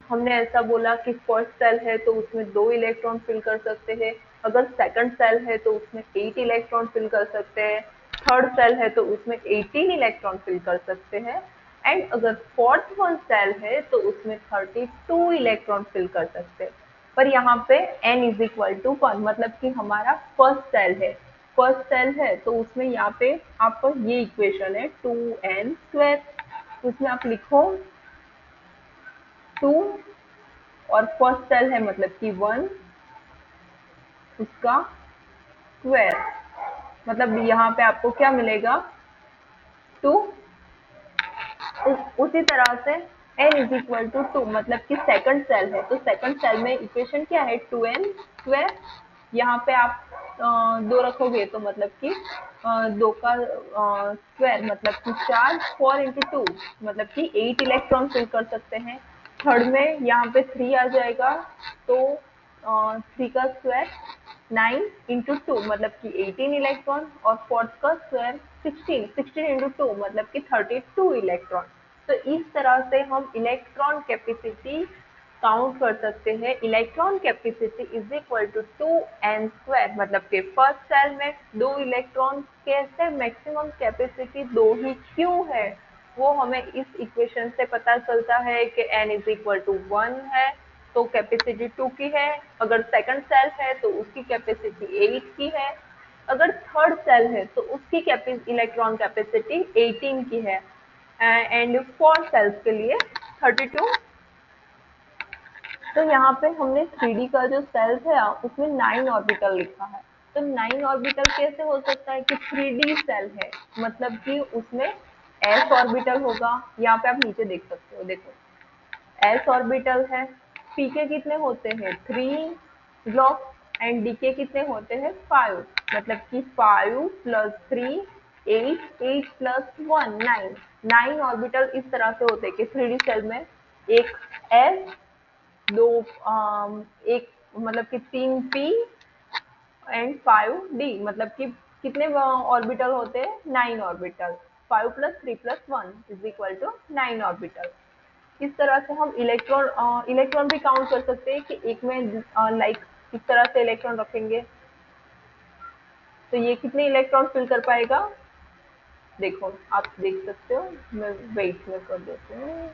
हमने ऐसा बोला कि फर्स्ट सेल है तो उसमें 2 इलेक्ट्रॉन फिल कर सकते हैं। अगर सेकंड सेल है तो उसमें 8 इलेक्ट्रॉन फिल कर सकते हैं। थर्ड सेल है तो उसमें 18 इलेक्ट्रॉन फिल कर सकते हैं। एंड अगर फोर्थ वन सेल है तो उसमें 32 इलेक्ट्रॉन फिल कर सकते हैं। पर यहाँ पे n इज इक्वल टू 1 मतलब कि हमारा फर्स्ट सेल है। फर्स्ट सेल है तो उसमें यहाँ पे आपको ये इक्वेशन है 2n स्क्वायर। उसमें आप लिखो 2 और फर्स्ट सेल है मतलब कि 1 उसका स्क्वायर। मतलब यहाँ पे आपको क्या मिलेगा? 2। उसी तरह से n इज इक्वल टू 2 मतलब कि सेकंड सेल है तो सेकंड सेल में इक्वेशन क्या है? 2n square. यहाँ पे आप दो रखोगे तो मतलब कि दो का स्क्वायर मतलब कि 4। 4 इंटू 2 मतलब कि 8 इलेक्ट्रॉन फिल कर सकते हैं। थर्ड में यहाँ पे 3 आ जाएगा तो 3 का स्क्वायर 9 इंटू 2 मतलब कि 18 इलेक्ट्रॉन और फोर्थ का स्क्वायर 16। 16 इंटू 2 मतलब कि 32 इलेक्ट्रॉन। तो इस तरह से हम इलेक्ट्रॉन कैपेसिटी काउंट कर सकते हैं। Electron capacity is equal to 2n square मतलब कि फर्स्ट सेल में 2 इलेक्ट्रॉन कैसे मैक्सिमम कैपेसिटी 2 ही क्यों है वो हमें इस इक्वेशन से पता चलता है कि n इज इक्वल टू 1 है तो कैपेसिटी 2 की है। अगर सेकंड सेल है तो उसकी कैपेसिटी 8 की है। अगर थर्ड सेल है तो उसकी इलेक्ट्रॉन कैपेसिटी 18 की है। एंड फोर सेल्स के लिए 32। तो यहाँ पे हमने 3D का जो सेल है उसमें 9 ऑर्बिटल लिखा है। तो 9 ऑर्बिटल कैसे हो सकता है कि 3D सेल है मतलब कि उसमें s ऑर्बिटल होगा। यहाँ पे आप नीचे देख सकते हो, देखो s ऑर्बिटल है। p के कितने होते हैं? 3 ब्लॉक। एंड d के कितने होते हैं? 5 मतलब कि 5 प्लस 3 8 8 प्लस 1 9। 9 ऑर्बिटल इस तरह से होते हैं कि 3D सेल में एक s दो एक मतलब कि 3p एंड 5d मतलब कि कितने ऑर्बिटल होते हैं? 9 orbital. 5 plus 3 plus 1 is equal to 9 orbital. इस तरह से हम इलेक्ट्रॉन भी काउंट कर सकते हैं कि एक में लाइक इस तरह से इलेक्ट्रॉन रखेंगे तो ये कितने इलेक्ट्रॉन फिल कर पाएगा? देखो आप देख सकते हो, मैं वेट में कर देती हूँ।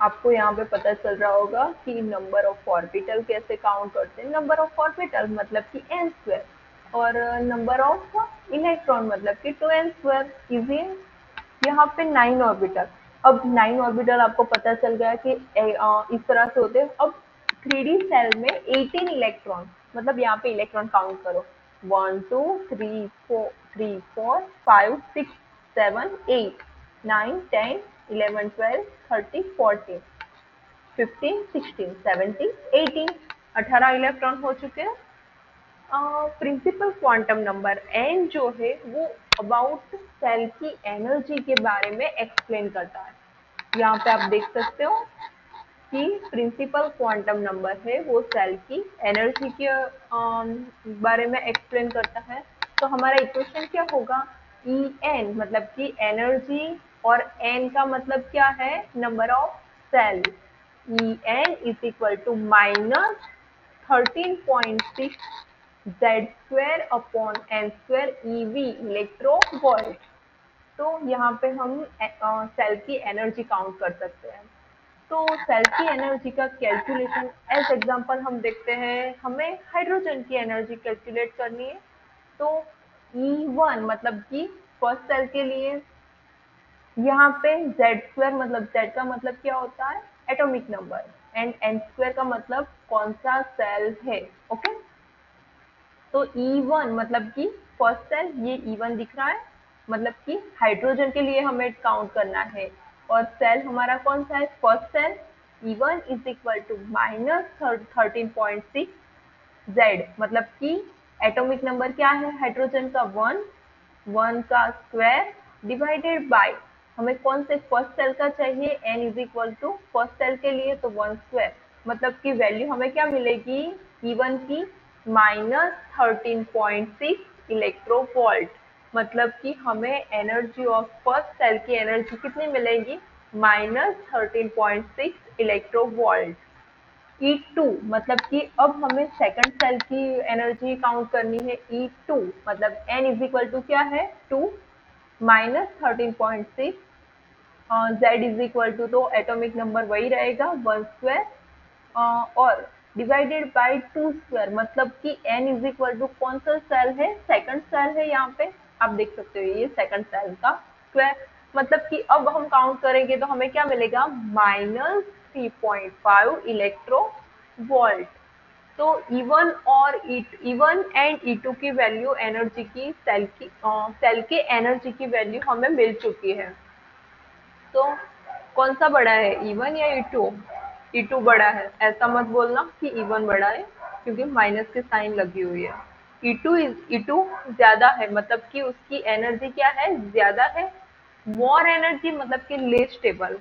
आपको यहाँ पे पता चल रहा होगा कि नंबर ऑफ ऑर्बिटल कैसे काउंट करते हैं। नंबर ऑफ ऑर्बिटल मतलब कि एन स्क्वायर। और नंबर ऑफ इलेक्ट्रॉन मतलब कि 2n²। इजी है। यहाँ पे 9 ऑर्बिटल। अब 9 ऑर्बिटल आपको पता चल गया कि इस तरह से होते हैं। अब 3D सेल में 18 इलेक्ट्रॉन, मतलब यहाँ पे इलेक्ट्रॉन काउंट करो। 1 2 3 4 3 4 5 6 7 8 9 10 11 12 13 14 15 16 17 18। 18 इलेक्ट्रॉन हो चुके हैं। प्रिंसिपल क्वांटम नंबर एन जो है वो अबाउट सेल की एनर्जी के बारे में एक्सप्लेन करता है। यहाँ पे आप देख सकते हो कि प्रिंसिपल क्वांटम नंबर है वो सेल की एनर्जी के बारे में एक्सप्लेन करता है। तो हमारा इक्वेशन क्या होगा? ई एन मतलब कि एनर्जी, और एन का मतलब क्या है? Number of shell. E N is equal to -13.6 Z² upon n² EV electro volt. तो यहाँ पे हम सेल की एनर्जी काउंट कर सकते हैं। तो सेल की एनर्जी का कैलकुलेशन एज एग्जांपल हम देखते हैं। हमें हाइड्रोजन की एनर्जी कैलकुलेट करनी है। तो E1 मतलब कि फर्स्ट सेल के लिए यहाँ पे Z² मतलब Z का मतलब क्या होता है? Atomic number. एंड n² का मतलब कौन सा सेल है। ओके। तो E1 मतलब कि फर्स्ट सेल, ये E1 दिख रहा है, मतलब कि हाइड्रोजन के लिए हमें काउंट करना है। और सेल हमारा कौन सा है? First shell. E1 is equal to -13.6 Z मतलब कि एटॉमिक नंबर क्या है हाइड्रोजन का? 1। 1 का स्क्वायर डिवाइडेड बाय, हमें कौन से फर्स्ट सेल का चाहिए? n is equal to first shell के लिए तो 1² मतलब कि वैल्यू हमें क्या मिलेगी? E1 की -13.6 इलेक्ट्रोवोल्ट। मतलब कि हमें एनर्जी ऑफ फर्स्ट सेल की एनर्जी कितनी मिलेगी? -13.6 इलेक्ट्रोवोल्ट। E2 मतलब कि अब हमें सेकंड सेल की एनर्जी काउंट करनी है। E2 मतलब n इज इक्वल टू क्या है? 2 -13.6 Z इज इक्वल टू, तो एटॉमिक नंबर वही रहेगा 1² और डिवाइडेड बाय 2² मतलब कि n इज इक्वल टू कौन सा सेल है? सेकंड सेल है। यहाँ पे आप देख सकते हो ये सेकंड सेल का स्क्वायर। मतलब कि अब हम काउंट करेंगे तो हमें क्या मिलेगा? -3.5 इलेक्ट्रो वोल्ट। तो E1 और E1 एंड E2 की वैल्यू एनर्जी की सेल के एनर्जी की वैल्यू हमें मिल चुकी है। तो कौन सा बड़ा है? E1 या E2? E2 बड़ा है। ऐसा मत बोलना कि E1 बड़ा है, क्योंकि माइनस की साइन लगी हुई है। E2 ज्यादा है, मतलब कि उसकी एनर्जी क्या है? ज्यादा है। मोर एनर्जी मतलब कि लेस स्टेबल।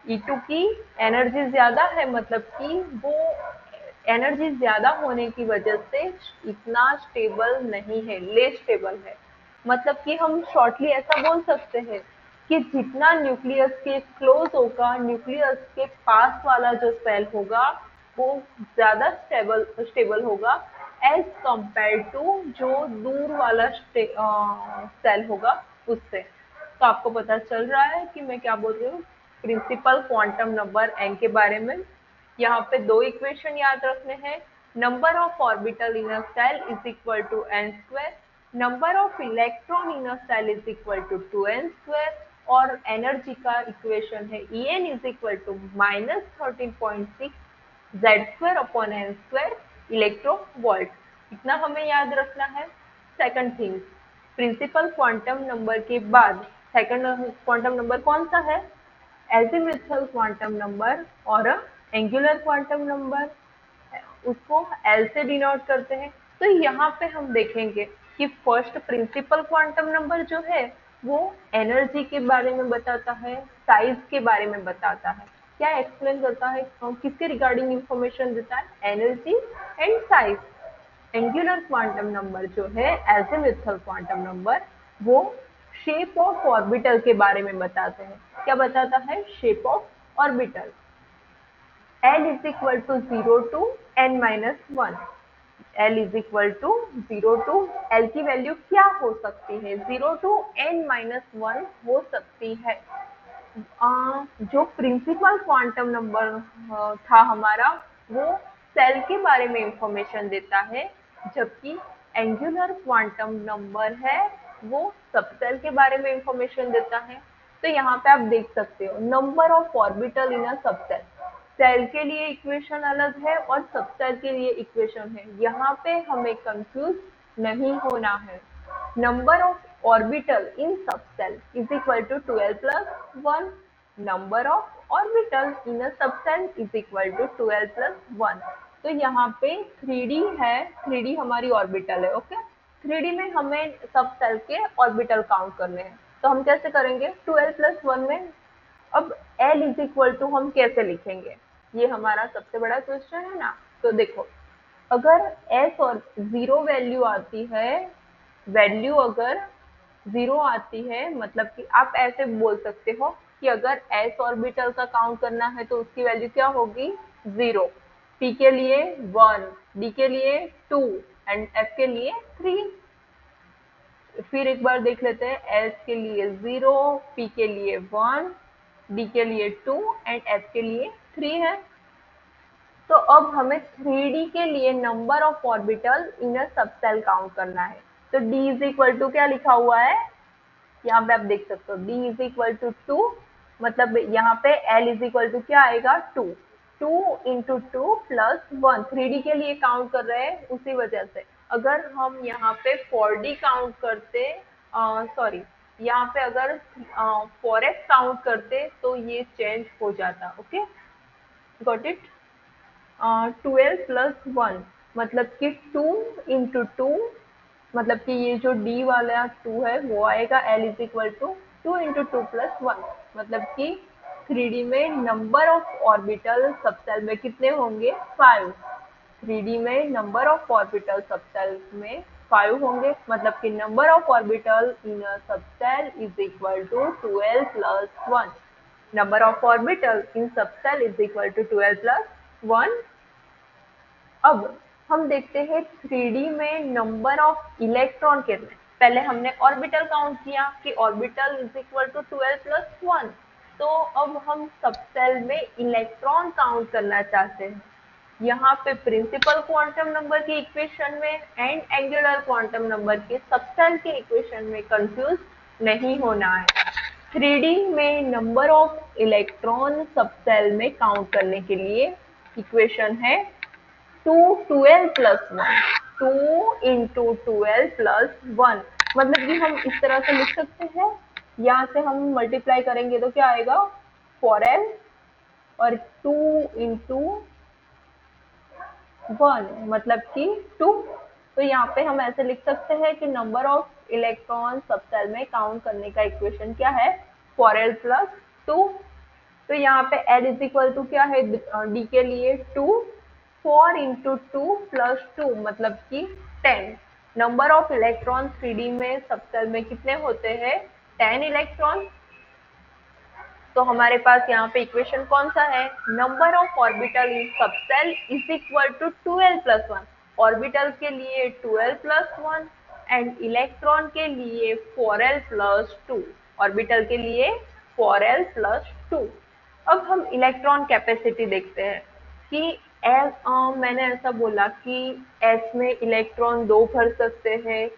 E2 की एनर्जी ज्यादा है, मतलब कि वो एनर्जी ज्यादा होने की वजह से इतना स्टेबल नहीं है, लेस स्टेबल है। मतलब कि हम शॉर्टली ऐसा बोल सकते हैं कि जितना न्यूक्लियस के क्लोज होगा, न्यूक्लियस के पास वाला जो सेल होगा वो ज्यादा स्टेबल होगा एज कंपेयर टू जो दूर वाला सेल होगा उससे। तो आपको पता चल रहा है कि मैं क्या बोल रही हूँ प्रिंसिपल क्वांटम नंबर एन के बारे में। यहाँ पे दो इक्वेशन याद रखने हैं। Number of orbital in a shell is equal to n²। Number of electron in a shell is equal to 2n²। और एनर्जी का इक्वेशन है En is equal to -13.6 Z² upon n² electro volt. इतना हमें याद रखना है। Second thing, principal quantum number के बाद सेकंड क्वांटम नंबर कौन सा है? एजिमुथल क्वांटम नंबर और एंगुलर क्वांटम नंबर, उसको एल से डिनोट करते हैं। तो यहाँ पे हम देखेंगे कि फर्स्ट प्रिंसिपल क्वांटम नंबर जो है वो एनर्जी के बारे में बताता है, साइज के बारे में बताता है। क्या एक्सप्लेन करता है? किसके रिगार्डिंग इंफॉर्मेशन देता है? Energy and size. Angular quantum number जो है एजिमुथल क्वांटम नंबर, वो शेप ऑफ ऑर्बिटल के बारे में बताते हैं। क्या बताता है? Shape of orbital. L is equal to 0 to n-1। L is equal to 0 to, L की वैल्यू क्या हो सकती है? 0 टू n-1 हो सकती है। जो प्रिंसिपल क्वांटम नंबर था हमारा, वो सेल के बारे में इंफॉर्मेशन देता है, जबकि एंगुलर क्वांटम नंबर है वो सबसेल के बारे में इंफॉर्मेशन देता है। तो यहाँ पे आप देख सकते हो number of orbital in a subshell, shell के लिए इक्वेशन अलग है और सबसेल के लिए इक्वेशन है। यहाँ पे हमें कंफ्यूज नहीं होना है। Number of orbital in subshell is equal to 12 plus 1। Number of orbital in a subshell is equal to 12 plus 1। तो यहाँ पे 3D है, 3D हमारी ऑर्बिटल है। ओके, 3D में हमें सब सेल के ऑर्बिटल काउंट करने हैं। तो हम कैसे करेंगे 12 प्लस 1 में। अब L इज इक्वल टू हम कैसे लिखेंगे, ये हमारा सबसे बड़ा क्वेश्चन है ना। तो देखो, अगर S और जीरो वैल्यू आती है, वैल्यू अगर जीरो आती है, मतलब कि आप ऐसे बोल सकते हो कि अगर s ऑर्बिटल का काउंट करना है तो उसकी वैल्यू क्या होगी 0, p के लिए 1, d के लिए 2 एंड f के लिए 3। फिर एक बार देख लेते हैं, s के लिए 0, p के लिए 1, d के लिए 2 एंड f के लिए 3 है। तो अब हमें 3D के लिए number of orbital in a subshell count करना है। तो d इज इक्वल टू क्या लिखा हुआ है, यहाँ पे आप देख सकते हो d इज इक्वल टू 2, मतलब यहाँ पे L इज इक्वल टू क्या आएगा 2, 2 इंटू 2 प्लस 1। 3D के लिए काउंट कर रहे हैं, उसी वजह से अगर हम यहाँ पे 4D काउंट करते, सॉरी यहाँ पे अगर 4x काउंट करते तो ये चेंज हो जाता। Okay, got it. 12 प्लस 1 मतलब कि 2 इंटू 2, मतलब कि ये जो d वाला 2 है वो आएगा L is equal to 2 into 2 plus 1, मतलब कि 3D में नंबर ऑफ ऑर्बिटल सबसेल में कितने होंगे 5। 3D में नंबर ऑफ ऑर्बिटल सबसेल में 5 होंगे, मतलब कि number of orbital in a subshell is equal to 12 plus 1। Number of orbital in subshell is equal to 12 plus 1। अब हम देखते हैं 3D में नंबर ऑफ इलेक्ट्रॉन कितने। पहले हमने ऑर्बिटल काउंट किया कि orbital is equal to 12 plus 1। तो अब हम सबसेल में इलेक्ट्रॉन काउंट करना चाहते हैं। यहाँ पे प्रिंसिपल क्वांटम नंबर की इक्वेशन में एंड एंगुलर क्वांटम नंबर के सबसेल के इक्वेशन में कंफ्यूज नहीं होना है। 3D में नंबर ऑफ इलेक्ट्रॉन सबसेल में काउंट करने के लिए इक्वेशन है 2 12 प्लस 1, 2 इंटू 12 प्लस 1, मतलब कि हम इस तरह से लिख सकते हैं। यहाँ से हम मल्टीप्लाई करेंगे तो क्या आएगा 4l और 2 इंटू 1 मतलब कि 2। तो यहाँ पे हम ऐसे लिख सकते हैं कि नंबर ऑफ इलेक्ट्रॉन सबसेल में काउंट करने का इक्वेशन क्या है 4l प्लस 2। तो यहाँ पे L इज इक्वल टू क्या है D के लिए 2, 4 इंटू 2 प्लस 2 मतलब कि 10। नंबर ऑफ इलेक्ट्रॉन 3D में सबसेल में कितने होते हैं 10 इलेक्ट्रॉन। तो हमारे पास यहाँ पे इक्वेशन कौन सा है, number of orbital in subshell is equal to 12 plus 1। Orbital के लिए 12 प्लस 1 एंड इलेक्ट्रॉन के लिए 4l प्लस 2। ऑर्बिटल के लिए 4l प्लस 2। अब हम इलेक्ट्रॉन कैपेसिटी देखते हैं कि मैंने ऐसा बोला कि S में इलेक्ट्रॉन 2 भर सकते हैं।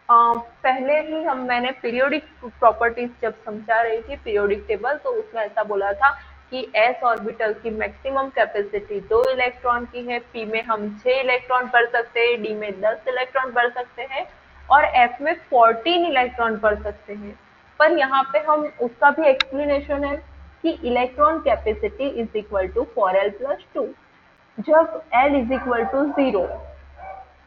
पहले ही मैंने पीरियोडिक प्रॉपर्टीज जब समझा रही थी पीरियोडिक टेबल, तो उसमें ऐसा बोला था कि s ऑर्बिटल की मैक्सिमम कैपेसिटी 2 इलेक्ट्रॉन की है, p में हम 6 इलेक्ट्रॉन भर सकते हैं, d में 10 इलेक्ट्रॉन भर सकते हैं और f में 14 इलेक्ट्रॉन भर सकते हैं। पर यहाँ पे हम उसका भी एक्सप्लेनेशन है कि electron capacity is equal to 4l plus 2। जब l इज इक्वल टू 0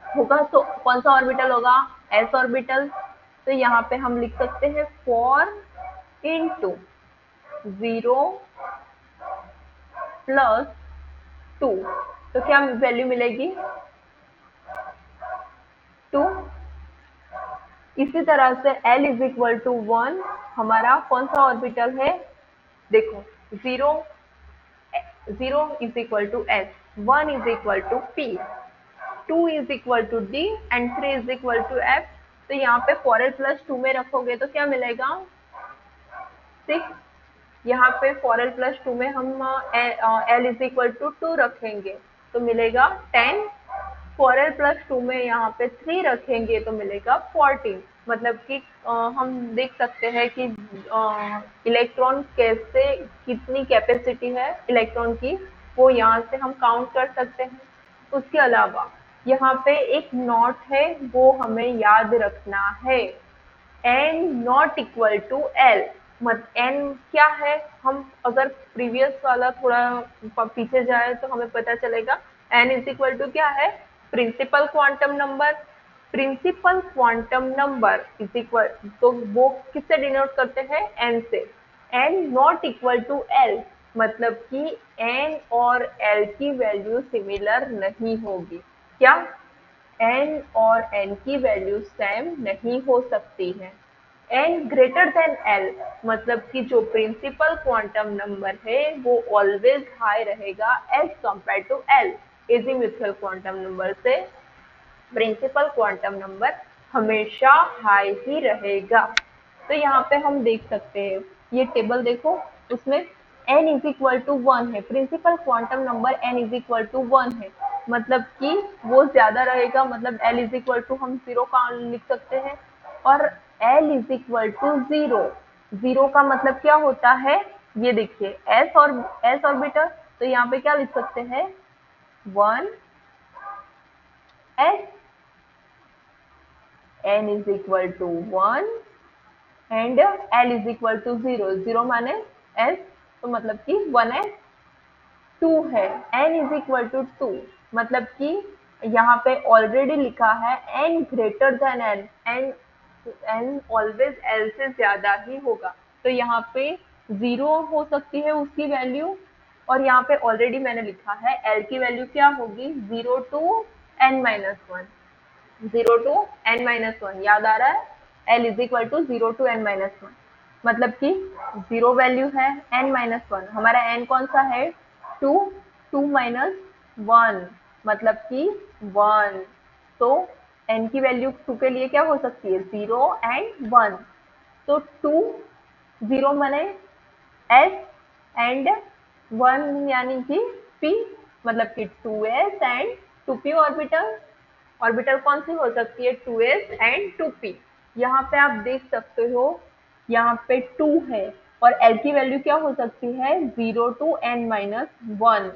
होगा तो कौन सा ऑर्बिटल होगा s ऑर्बिटल। तो यहाँ पे हम लिख सकते हैं 4 इंटू 0 प्लस 2। तो क्या वैल्यू मिलेगी 2। इसी तरह से L इज इक्वल टू 1 हमारा कौन सा ऑर्बिटल है, देखो 0, 0 is equal to s, 1 is equal to p, 2 is equal to d and 3 is equal to f। तो यहाँ पे 4l प्लस 2 में रखोगे तो क्या मिलेगा 6। यहाँ पे 4l प्लस 2 में हम l इज इक्वल टू 2 रखेंगे तो मिलेगा 10। 4l+2 में यहाँ पे 3 रखेंगे तो मिलेगा 14। मतलब कि हम देख सकते हैं कि इलेक्ट्रॉन कैसे, कितनी कैपेसिटी है इलेक्ट्रॉन की, वो यहाँ से हम काउंट कर सकते हैं। उसके अलावा यहाँ पे एक नॉट है, वो हमें याद रखना है। n not equal to l, मत n क्या है, हम अगर प्रीवियस वाला थोड़ा पीछे जाए तो हमें पता चलेगा n इज इक्वल टू क्या है, principal quantum number. Principal quantum number is equal, तो वो किससे डिनोट करते हैं, n से। n not equal to l, मतलब कि n और l की वैल्यू सिमिलर नहीं होगी। क्या n और n की वैल्यू सेम नहीं हो सकती है। n ग्रेटर देन l, मतलब कि जो प्रिंसिपल क्वांटम नंबर है वो ऑलवेज हाई रहेगा as compared to l। Azimuthal quantum number से प्रिंसिपल क्वांटम नंबर हमेशा हाई ही रहेगा। तो यहाँ पे हम देख सकते हैं, ये टेबल देखो, उसमें n इज इक्वल टू 1 है, principal quantum number n is equal to 1 है, मतलब कि वो ज्यादा रहेगा, मतलब l इज इक्वल टू हम 0 का लिख सकते हैं। और l इज इक्वल टू 0, 0 का मतलब क्या होता है, ये देखिए s ऑर्बिटल, तो यहाँ पे क्या लिख सकते हैं, 1 s, n is equal to 1 and l is equal to 0, 0 माने s, तो मतलब कि 1s 2 है। n is equal to 2, मतलब कि यहाँ पे ऑलरेडी लिखा है n greater then n, n always l से ज्यादा ही होगा, तो यहाँ पे 0 हो सकती है उसकी वैल्यू। और यहाँ पे ऑलरेडी मैंने लिखा है l की वैल्यू क्या होगी, 0 टू n-1, 0 टू n-1, याद आ रहा है, l is equal to 0 to n-1, मतलब कि 0 वैल्यू है, n-1 हमारा n कौन सा है, 2, 2 माइनस 1, मतलब कि 1। तो n की वैल्यू 2 के लिए क्या हो सकती है, 0 एंड 1, तो 2, 0 माने s एंड 1 यानी कि p, मतलब कि 2s and 2p orbital. Orbital कौन सी हो सकती है, 2s एंड 2p। यहाँ पे आप देख सकते हो, यहाँ पे 2 है और l की वैल्यू क्या हो सकती है, 0 टू n-1।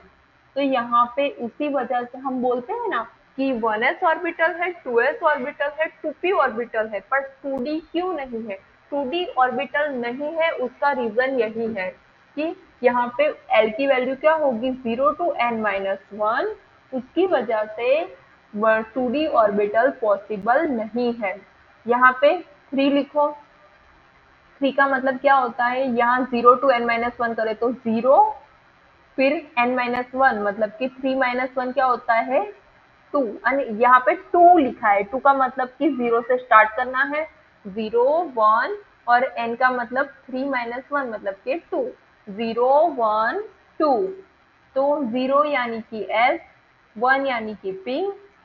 तो यहाँ पे उसी वजह से हम बोलते हैं ना कि 1s ऑर्बिटल है, 2s ऑर्बिटल है, 2p ऑर्बिटल है, पर 2d क्यों नहीं है। 2d ऑर्बिटल नहीं है, उसका रीजन यही है कि यहाँ पे l की वैल्यू क्या होगी, 0 टू n-1, उसकी वजह से 2d ऑर्बिटल पॉसिबल नहीं है। यहाँ पे 3 लिखो, 3 का मतलब क्या होता है, यहाँ 0 टू n-1 करें तो 0, फिर n-1, मतलब कि 3-1 क्या होता है, 2, यहाँ पे 2 लिखा है, 2 का मतलब कि 0 से स्टार्ट करना है, 0, 1, और n का मतलब 3-1 मतलब कि 2, 0, 1, 2। तो 0 यानी कि s, 1 यानी कि p,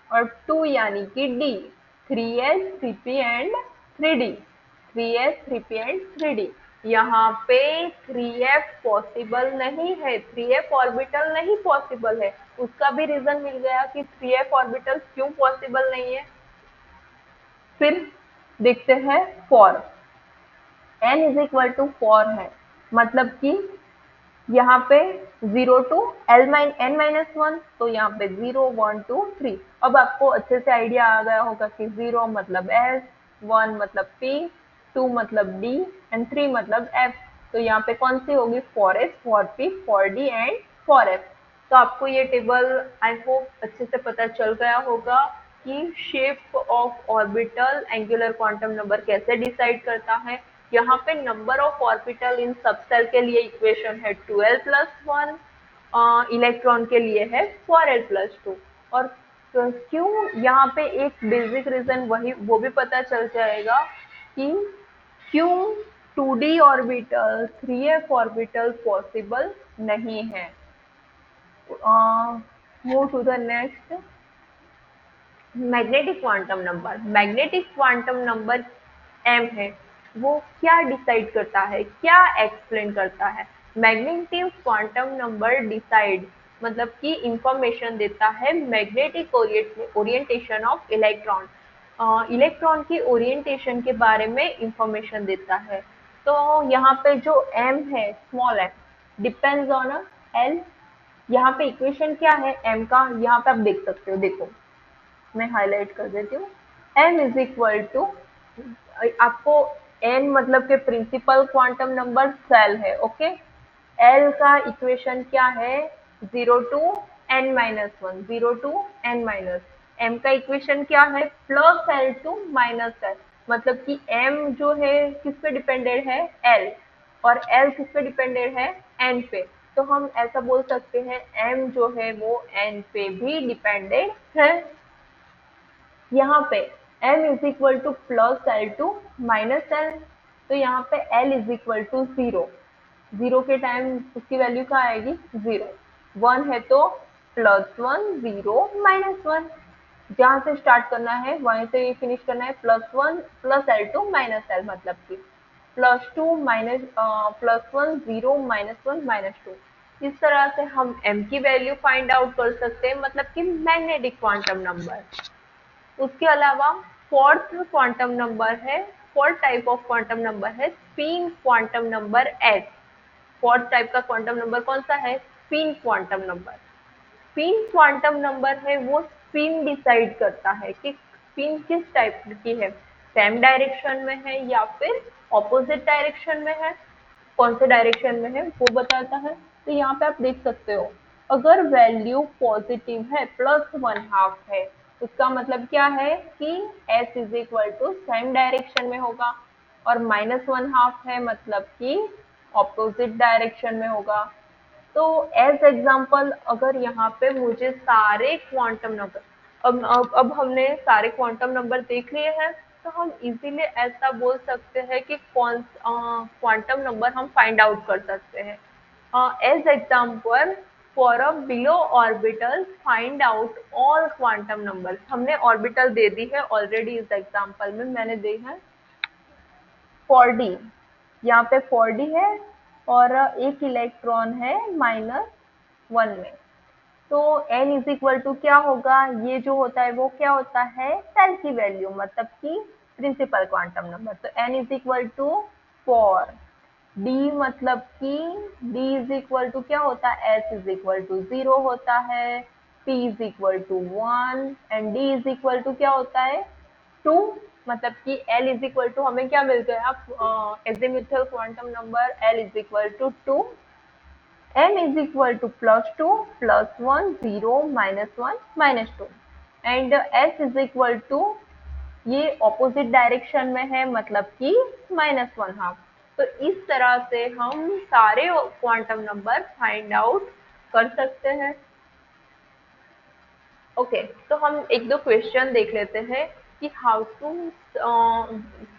और 2 यानी कि d, 3s, 3p and 3d, 3s, 3p and 3d। यहाँ पे 3f पॉसिबल नहीं है, 3f ऑर्बिटल नहीं पॉसिबल है। उसका भी रीजन मिल गया कि 3f ऑर्बिटल क्यों पॉसिबल नहीं है। फिर देखते हैं 4, n इज इक्वल टू 4 है, मतलब कि यहाँ पे 0 टू n-1, तो यहाँ पे 0, 1, 2, 3। अब आपको अच्छे से आइडिया आ गया होगा कि 0 मतलब s, 1 मतलब p, 2 मतलब d एंड 3 मतलब f। तो यहाँ पे कौन सी होगी, 4s, 4p, 4d and 4f। तो आपको ये टेबल आई होप अच्छे से पता चल गया होगा कि shape of orbital angular quantum number कैसे डिसाइड करता है। यहाँ पे नंबर ऑफ ऑर्बिटल इन सब सेल के लिए इक्वेशन है 2l+1, इलेक्ट्रॉन के लिए है 4l+2। और क्यों, यहाँ पे एक बेसिक रीजन वही वो भी पता चल जाएगा कि क्यों 2d orbital 3f orbital possible नहीं है। Move to the next, magnetic quantum number. Magnetic quantum number m है, वो क्या डिसाइड करता है, क्या एक्सप्लेन करता है। मैग्नेटिक क्वांटम नंबर डिसाइड मतलब कि इंफॉर्मेशन देता है magnetic orientation of electron. Electron की ओरिएंटेशन के बारे में इंफॉर्मेशन देता है। तो यहाँ पे जो m है, small m depends on l। यहाँ पे इक्वेशन क्या है m का, यहाँ पे आप देख सकते हो, देखो मैं हाईलाइट कर देती हूँ। m इज इक्वल टू, आपको n मतलब के प्रिंसिपल क्वांटम नंबर सेल है, ओके। l का इक्वेशन क्या है, 0 to n-1, 0 to n-, m का इक्वेशन क्या है, +l to-l। मतलब कि m जो है किस पे डिपेंडेंट है, l, और l किस पे डिपेंडेंट है, n पे। तो हम ऐसा बोल सकते हैं m जो है वो n पे भी डिपेंडेंट है। यहाँ पे m is equal to +l to-l, तो यहाँ पे l इज इक्वल टू 0। 0 के टाइम उसकी वैल्यू क्या आएगी, 0। 1 है तो +1, 0, -1। जहाँ से स्टार्ट करना है वहीं से फिनिश करना है, +1 +l to-l, मतलब कि +2 +1 0 -1 -2। इस तरह से हम m की वैल्यू फाइंड आउट कर सकते हैं, मतलब कि मैग्नेटिक क्वांटम नंबर। उसके अलावा फोर्थ क्वांटम नंबर है, fourth type of quantum number है spin quantum number S. Fourth type का क्वांटम नंबर कौन सा है, spin quantum number. Spin quantum number है वो स्पिन डिसाइड करता है कि स्पिन किस टाइप की है, सेम डायरेक्शन में है या फिर ऑपोजिट डायरेक्शन में है। कौन से डायरेक्शन में है वो बताता है। तो यहाँ पे आप देख सकते हो, अगर वैल्यू पॉजिटिव है, +1/2 है, उसका मतलब क्या है कि s is equal to same direction में होगा, और -1/2 है मतलब कि ऑपोजिट डायरेक्शन में होगा। तो एज एग्जाम्पल अगर यहाँ पे मुझे सारे क्वांटम नंबर, अब हमने सारे क्वांटम नंबर देख लिए हैं, तो हम इजीली ऐसा बोल सकते हैं कि कौन क्वांटम नंबर हम फाइंड आउट कर सकते हैं। As example, for a below orbital find out all quantum number. हमने ऑर्बिटल दे दी है ऑलरेडी, इस एग्जाम्पल में मैंने दी है 4d। यहाँ पे 4d है और एक इलेक्ट्रॉन है -1 में। तो n इज इक्वल टू क्या होगा, ये जो होता है वो क्या होता है, सेल की वैल्यू, मतलब कि प्रिंसिपल क्वांटम नंबर। तो n is equal to 4, d मतलब कि d इज इक्वल टू क्या होता है, s इज इक्वल टू 0 होता है, p is equal to 1 and d is equal to क्या होता है, 2। मतलब कि l इज इक्वल टू हमें क्या मिल गया, azimuthal quantum number l is equal to 2, m is equal to +2, +1, 0, -1, -2 and s is equal to, ये ऑपोजिट डायरेक्शन में है मतलब कि -1/2। तो इस तरह से हम सारे क्वांटम नंबर फाइंड आउट कर सकते हैं। ओके, तो हम एक दो क्वेश्चन देख लेते हैं कि how to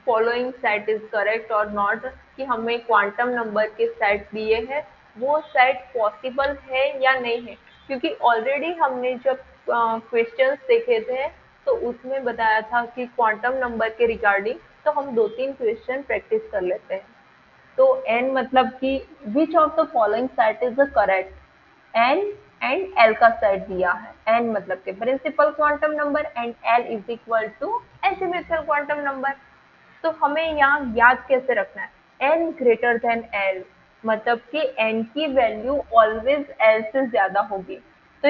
following set is correct और नॉट, कि हमें क्वांटम नंबर के सेट दिए हैं, वो सेट पॉसिबल है या नहीं है। क्योंकि ऑलरेडी हमने जब क्वेश्चंस देखे थे तो उसमें बताया था कि क्वांटम नंबर के रिगार्डिंग, तो हम दो तीन क्वेश्चन प्रैक्टिस कर लेते हैं। तो n मतलब कि which of the following set is the correct, n and l का सेट दिया है, n मतलब के principal quantum number and l is equal to azimuthal quantum number. तो हमें यहाँ याद कैसे रखना है, n ग्रेटर देन l, मतलब कि n की वैल्यू ऑलवेज l से ज्यादा होगी। तो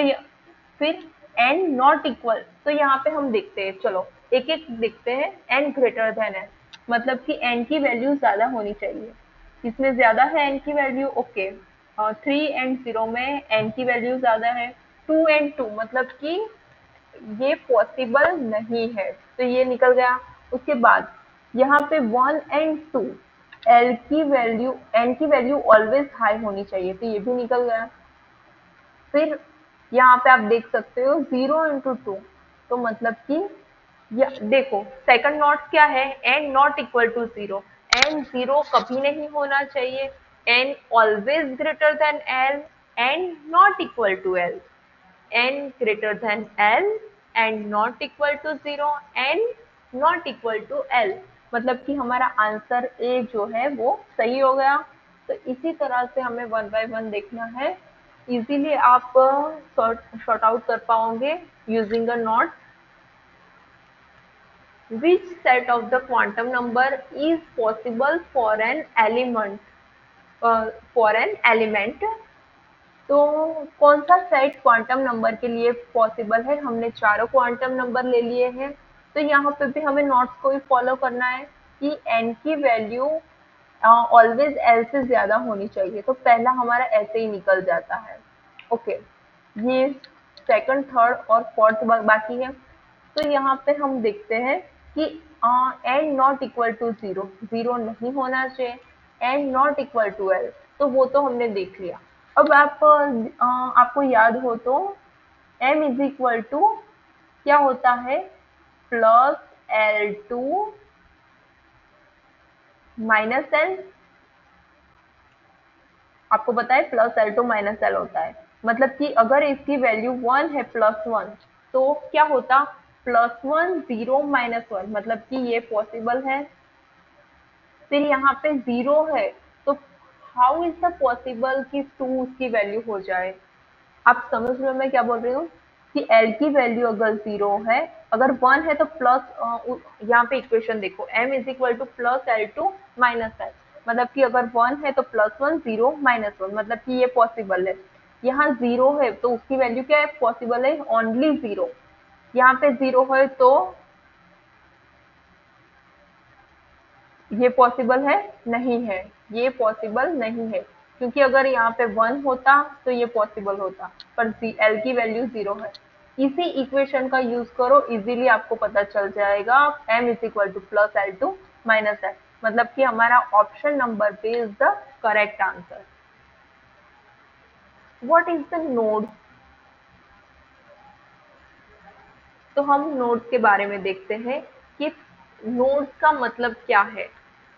फिर n नॉट इक्वल, तो यहाँ पे हम देखते हैं, चलो एक एक देखते हैं। n ग्रेटर देन l मतलब कि n की वैल्यू ज्यादा होनी चाहिए, इसमें ज्यादा है n की वैल्यू, ओके। 3 and 0 में n की वैल्यू ज्यादा है, 2 and 2 मतलब कि ये पॉसिबल नहीं है, तो ये निकल गया। उसके बाद यहाँ पे 1 and 2, एल की वैल्यू, एन की वैल्यू ऑलवेज हाई होनी चाहिए, तो ये भी निकल गया। फिर यहाँ पे आप देख सकते हो 0 into 2, तो मतलब कि देखो सेकंड नोट क्या है, n not equal to 0, n 0 कभी नहीं होना चाहिए, n always greater than l and not equal to l, n greater than l and not equal to 0 and not equal to l, मतलब कि हमारा आंसर ए जो है वो सही हो गया। तो इसी तरह से हमें वन बाय वन देखना है। इजीली आप सॉर्ट आउट कर पाओगे using a note. Which set of the quantum number is possible for an element? For an element, तो कौन सा सेट क्वांटम नंबर के लिए पॉसिबल है? हमने चारों क्वांटम नंबर ले लिए हैं, तो यहाँ पे भी हमें नोट्स को ही फॉलो करना है कि n की वैल्यू ऑलवेज l से ज्यादा होनी चाहिए, तो पहला हमारा ऐसे ही निकल जाता है। ओके, ये सेकंड, थर्ड और फोर्थ बाकी है। तो यहाँ पे हम देखते हैं कि n not equal to zero, zero नहीं होना चाहिए, n not equal to l, तो वो तो हमने देख लिया। अब आप आपको याद हो तो m इज इक्वल टू क्या होता है, plus l to minus L. आपको पता है plus l to minus L होता है, मतलब कि अगर इसकी वैल्यू वन है प्लस वन, तो क्या होता, plus one zero minus one, मतलब कि ये पॉसिबल है। फिर यहाँ पे जीरो है, तो हाउ इज द पॉसिबल कि टू उसकी वैल्यू हो जाए? आप समझ रहे हो मैं क्या बोल रही हूँ, कि एल की वैल्यू अगर जीरो है, अगर वन है तो प्लस, यहाँ पे इक्वेशन देखो, m is equal to plus l to minus l, मतलब कि अगर वन है तो plus one zero minus one, मतलब कि ये पॉसिबल है। यहाँ जीरो है तो उसकी वैल्यू क्या है, पॉसिबल है ओनली जीरो। यहाँ पे जीरो है तो ये पॉसिबल है, नहीं है, ये पॉसिबल नहीं है, क्योंकि अगर यहाँ पे वन होता तो ये पॉसिबल होता, पर एल की वैल्यू जीरो है। इसी इक्वेशन का यूज करो, इजीली आपको पता चल जाएगा, m is equal to plus l to minus l, मतलब कि हमारा ऑप्शन नंबर पे is the correct answer. What is the node? तो हम नोड्स के बारे में देखते हैं कि नोड्स का मतलब क्या है।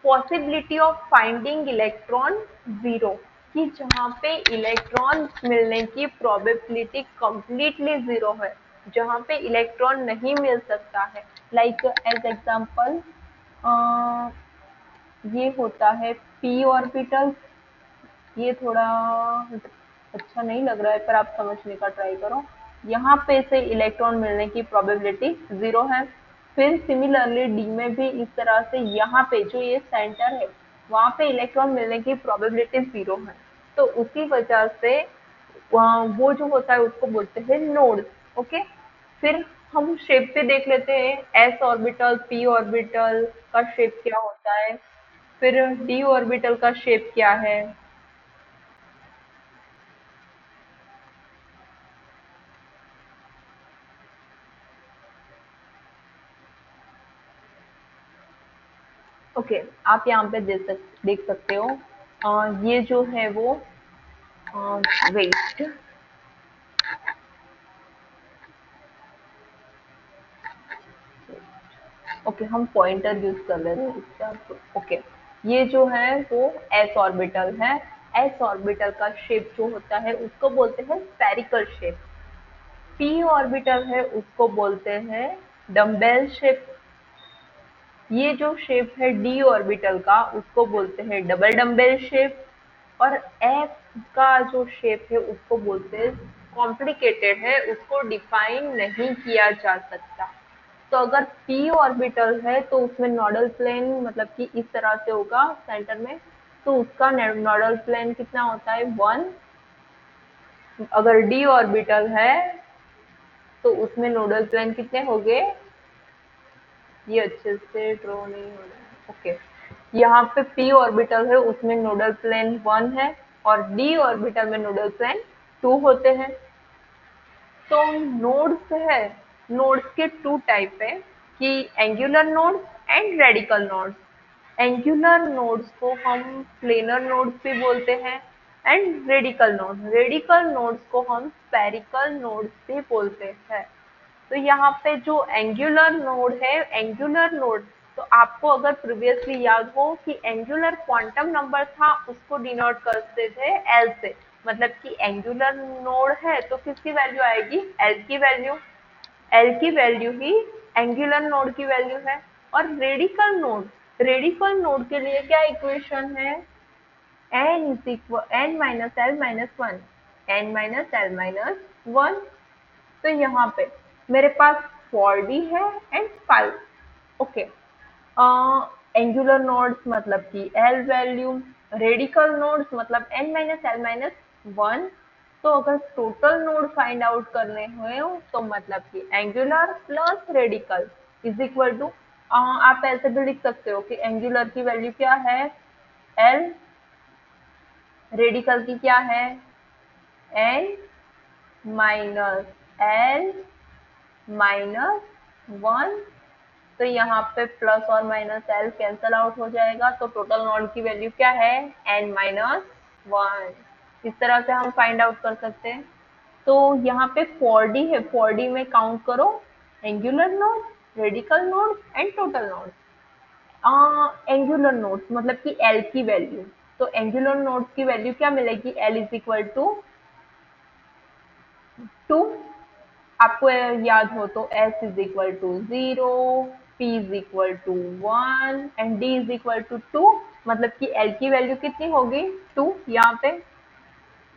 Possibility of finding electron zero, कि जहाँ पे इलेक्ट्रॉन मिलने की प्रोबेबिलिटी कंप्लीटली जीरो है, जहाँ पे इलेक्ट्रॉन नहीं मिल सकता है। लाइक एज एग्जांपल ये होता है पी ऑर्बिटल। ये थोड़ा अच्छा नहीं लग रहा है, पर आप समझने का ट्राई करो। यहाँ पे से इलेक्ट्रॉन मिलने की प्रोबेबिलिटी जीरो है। फिर सिमिलरली डी में भी इस तरह से यहाँ पे जो ये सेंटर है, वहाँ पे इलेक्ट्रॉन मिलने की प्रोबेबिलिटी जीरो है, तो उसी वजह से वो जो होता है उसको बोलते हैं नोड। ओके, फिर हम शेप पे देख लेते हैं, एस ऑर्बिटल पी ऑर्बिटल का शेप क्या होता है, फिर डी ऑर्बिटल का शेप क्या है। ओके, आप यहाँ पे देख सकते हो, ये जो है वो वेट। ओके, हम पॉइंटर यूज कर लेते हैं इसका। ओके, ये जो है वो एस ऑर्बिटल है। एस ऑर्बिटल का शेप जो होता है उसको बोलते हैं स्फेरिकल शेप। पी ऑर्बिटल है उसको बोलते हैं डम्बेल शेप। ये जो शेप है डी ऑर्बिटल का उसको बोलते हैं डबल डम्बेल शेप। और एफ का जो शेप है उसको बोलते हैं कॉम्प्लिकेटेड है, उसको डिफाइन नहीं किया जा सकता। तो अगर पी ऑर्बिटल है तो उसमें नोडल प्लेन मतलब कि इस तरह से होगा सेंटर में, तो उसका नोडल प्लेन कितना होता है, वन। अगर डी ऑर्बिटल है तो उसमें नोडल प्लेन कितने हो गए, ये अच्छे से ड्रॉ नहीं हो रहा है। ओके, यहाँ पे पी ऑर्बिटल है उसमें नोडल प्लेन वन है, और डी ऑर्बिटल में नोडल प्लेन टू होते हैं। तो नोड्स है, नोड्स के टू टाइप है, कि angular nodes and radical nodes. Angular nodes को हम प्लेनर नोड्स भी बोलते हैं, एंड रेडिकल नोड्स को हम स्फेरिकल नोड्स भी बोलते हैं। तो यहाँ पे जो एंगुलर नोड है, एंगुलर नोड, तो आपको अगर प्रीवियसली याद हो कि एंगुलर क्वांटम नंबर था उसको डिनोट करते थे एल से, मतलब कि एंगुलर नोड है तो किसकी वैल्यू आएगी, एल की वैल्यू। एल की वैल्यू ही एंगुलर नोड की वैल्यू है। और रेडिकल नोड के लिए क्या इक्वेशन है, n is equal n minus l minus one. n minus l minus 1। तो यहाँ पे मेरे पास 4d है एंड 5। ओके, एंगुलर नोड्स मतलब कि l वैल्यू, रेडिकल नोड्स मतलब n माइनस l माइनस 1। तो अगर टोटल नोड फाइंड आउट करने हुए तो मतलब कि angular plus radical is equal to, आप ऐसे भी लिख सकते हो कि एंगुलर की वैल्यू क्या है l, रेडिकल की क्या है n माइनस l माइनस 1। तो यहाँ पे प्लस और माइनस एल कैंसल आउट हो जाएगा, तो टोटल नोड की वैल्यू क्या है n माइनस 1। इस तरह से हम फाइंड आउट कर सकते हैं। तो यहाँ पे 4d है, 4d में काउंट करो angular node, radical node and total node. Angular nodes मतलब कि l की वैल्यू, तो एंगुलर नोड्स की वैल्यू क्या मिलेगी, l इज इक्वल टू 2। आपको याद हो तो s is equal to 0, p is equal to 1 and d is equal to 2। मतलब कि l की वैल्यू कितनी होगी 2 यहाँ पे,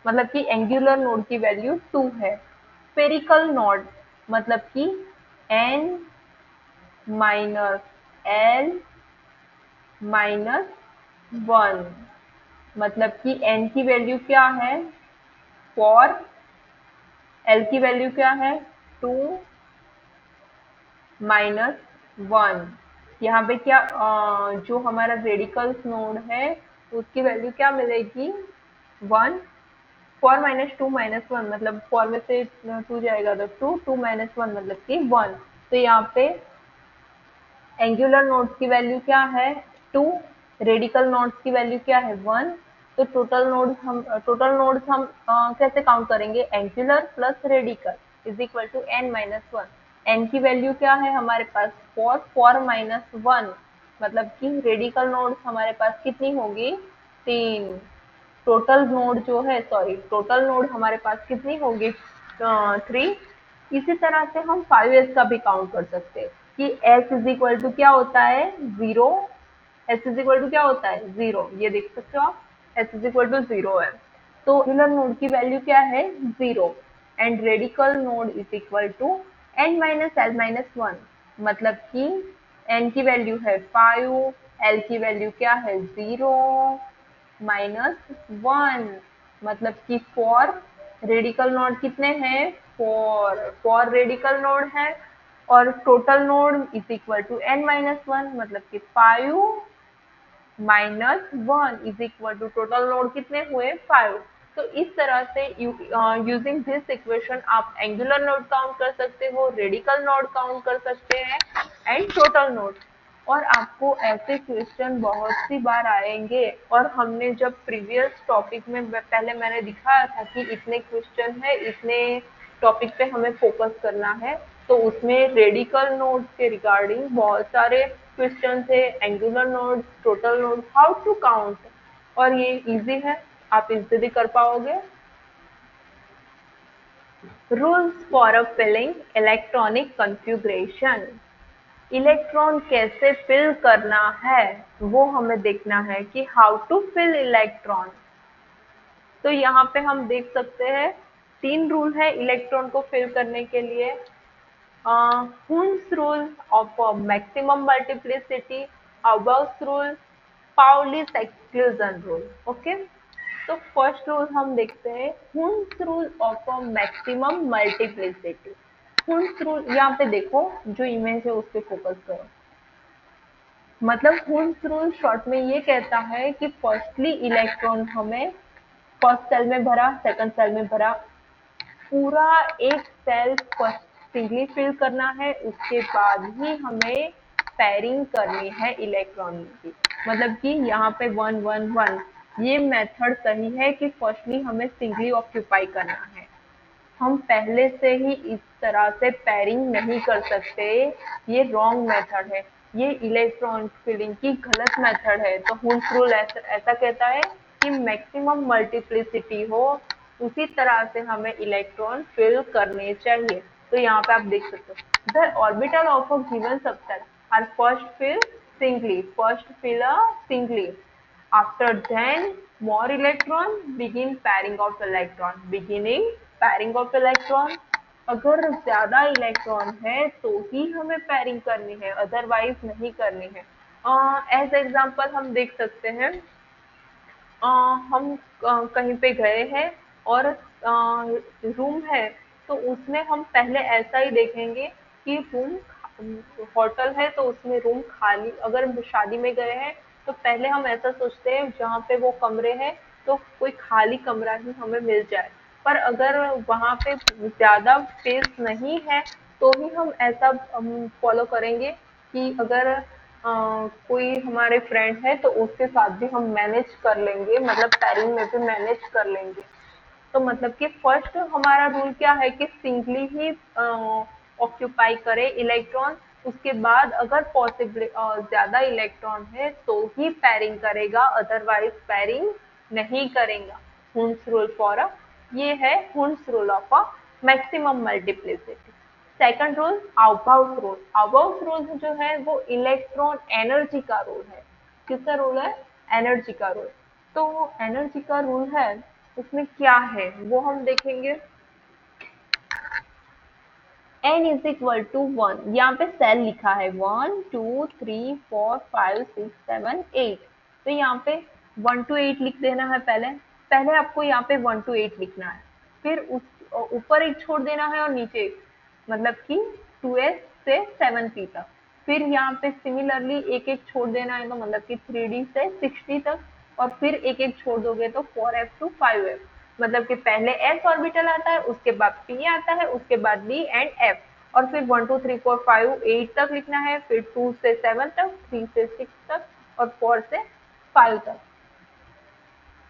मतलब कि एंगुलर नोड की वैल्यू 2 है। स्फेरिकल नोड मतलब कि n माइनस l माइनस 1, मतलब कि n की वैल्यू क्या है 4, l की वैल्यू क्या है 2 माइनस 1। यहाँ पे क्या जो हमारा रेडिकल नोड है उसकी वैल्यू क्या मिलेगी 1। 4 माइनस 2 माइनस 1, मतलब 4 में से 2 जाएगा तो 2, 2 माइनस 1 मतलब कि 1। तो यहाँ पे एंगुलर नोड्स की वैल्यू क्या है 2, रेडिकल नोड्स की वैल्यू क्या है 1। तो टोटल नोड्स हम कैसे काउंट करेंगे, angular plus radical is equal to n minus 1। n की वैल्यू क्या है हमारे पास 4, 4 माइनस 1, मतलब कि रेडिकल नोड्स हमारे पास कितनी होगी 3। टोटल नोड जो है, सॉरी टोटल नोड हमारे पास कितनी होगी 3। इसी तरह से हम 5s का भी काउंट कर सकते हैं कि s इज इक्वल टू क्या होता है 0, s इज इक्वल टू क्या होता है 0, ये देख सकते हो आप s इज इक्वल टू 0 है। तो एंगुलर नोड की वैल्यू क्या है 0 and radical node is equal to n minus l minus 1, मतलब कि n की वैल्यू है 5, l की वैल्यू क्या है 0 माइनस 1, मतलब कि 4। रेडिकल नोड कितने हैं 4, 4 रेडिकल नोड है और total node is equal to n minus 1, मतलब कि 5 minus 1 is equal to total node कितने हुए 5। तो इस तरह से यूजिंग दिस इक्वेशन आप एंगुलर नोड काउंट कर सकते हो, रेडिकल नोड काउंट कर सकते हैं एंड टोटल नोड। और आपको ऐसे क्वेश्चन बहुत सी बार आएंगे, और हमने जब प्रीवियस टॉपिक में पहले मैंने दिखाया था कि इतने क्वेश्चन है, इतने टॉपिक पे हमें फोकस करना है, तो उसमें रेडिकल नोड्स के रिगार्डिंग बहुत सारे क्वेश्चन थे, angular nodes, total nodes, how to count, और ये इजी है, आप इजीली कर पाओगे। Rules for a filling electronic configuration, electron कैसे फिल करना है वो हमें देखना है कि हाउ टू फिल इलेक्ट्रॉन। तो यहाँ पे हम देख सकते हैं 3 रूल है इलेक्ट्रॉन को फिल करने के लिए। Hund's rule of maximum multiplicity, Abel's rule, Pauli's exclusion rule। Okay, तो फर्स्ट रूल हम देखते हैं Hund's rule of maximum multiplicity। Hund's rule यहाँ पे देखो, जो इमेज है उस पे फोकस करो। मतलब Hund's rule शॉर्ट में ये कहता है कि फर्स्टली इलेक्ट्रॉन हमें फर्स्ट सेल में भरा, सेकंड सेल में भरा, पूरा एक सेल फर्स्ट सिंगली फिल करना है, उसके बाद ही हमें पेयरिंग करनी है इलेक्ट्रॉन की। मतलब कि यहाँ पे 1 1 1, ये मेथड सही है कि फर्स्टली हमें सिंगली ऑक्यूपाई करना है। हम पहले से ही इस तरह से पेयरिंग नहीं कर सकते, ये रॉन्ग मेथड है, ये इलेक्ट्रॉन फिलिंग की गलत मेथड है। तो हुन्स रूल ऐसा कहता है कि मैक्सिमम मल्टीप्लिसिटी हो, उसी तरह से हमें इलेक्ट्रॉन फिल करने चाहिए। तो यहाँ पे आप देख सकते हो the orbital of a given subset are first fill singly, first fill singly, After then, more electron begin pairing of electron. Beginning pairing of electron. अगर ज्यादा इलेक्ट्रॉन है तो ही हमें पैरिंग करनी है, अदरवाइज नहीं करनी है। एज एग्जाम्पल हम देख सकते हैं, अ, हम कहीं पे गए हैं और रूम है, तो उसमें हम पहले ऐसा ही देखेंगे कि रूम होटल है तो उसमें रूम खाली, अगर हम शादी में गए हैं तो पहले हम ऐसा सोचते हैं जहाँ पे वो कमरे हैं तो कोई खाली कमरा ही हमें मिल जाए। पर अगर वहाँ पे ज्यादा स्पेस नहीं है तो ही हम ऐसा फॉलो करेंगे कि अगर कोई हमारे फ्रेंड है तो उसके साथ भी हम मैनेज कर लेंगे, मतलब पैरिंग में भी मैनेज कर लेंगे। तो मतलब कि फर्स्ट हमारा रूल क्या है कि सिंगली ही ऑक्यूपाई करे इलेक्ट्रॉन। उसके बाद अगर पॉसिबल ज्यादा इलेक्ट्रॉन है तो ही पैरिंग करेगा, अदरवाइज पैरिंग नहीं करेगा। हुन्स रूल फॉर अ, ये है Hund's rule of a maximum multiplicity. Second rule Aufbau rule. Aufbau rule जो है वो इलेक्ट्रॉन एनर्जी का रूल है। किसका रूल है? एनर्जी का रूल। तो एनर्जी का रूल है, उसमें क्या है वो हम देखेंगे। n is equal to one, यहाँ पे सेल लिखा है 1 2 3 4 5 6 7 8। तो यहाँ पे 1 to 8 लिख देना है। पहले पहले आपको यहाँ पे 1 to 8 लिखना है, फिर उस ऊपर एक छोड़ देना है और नीचे एक, मतलब कि 2s से 7p तक। फिर यहाँ पे सिमिलरली एक एक छोड़ देना है, तो मतलब कि 3d से 6d तक, और फिर एक एक छोड़ दोगे तो 4f to 5f, मतलब कि पहले s ऑर्बिटल आता है, उसके बाद p आता है, उसके बाद d एंड f, और फिर 1 2 3 4 5 8 तक लिखना है, फिर 2 से 7 तक, 3 से 6 तक, और 4 से 5 तक।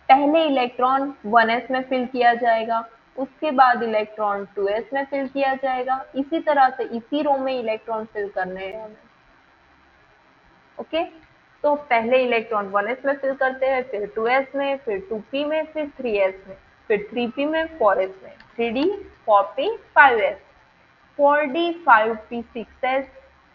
पहले इलेक्ट्रॉन 1s में फिल किया जाएगा, उसके बाद इलेक्ट्रॉन 2s में फिल किया जाएगा। इसी तरह से इसी रो में इलेक्ट्रॉन फिल करने हैं हमें। ओके, तो पहले इलेक्ट्रॉन 1s में फिल करते हैं, फिर 2s में, फिर 2p में, फिर 3s में, फिर 3p में, 4s में, 3d, 4p, 5s, 4d, 5p, 6s,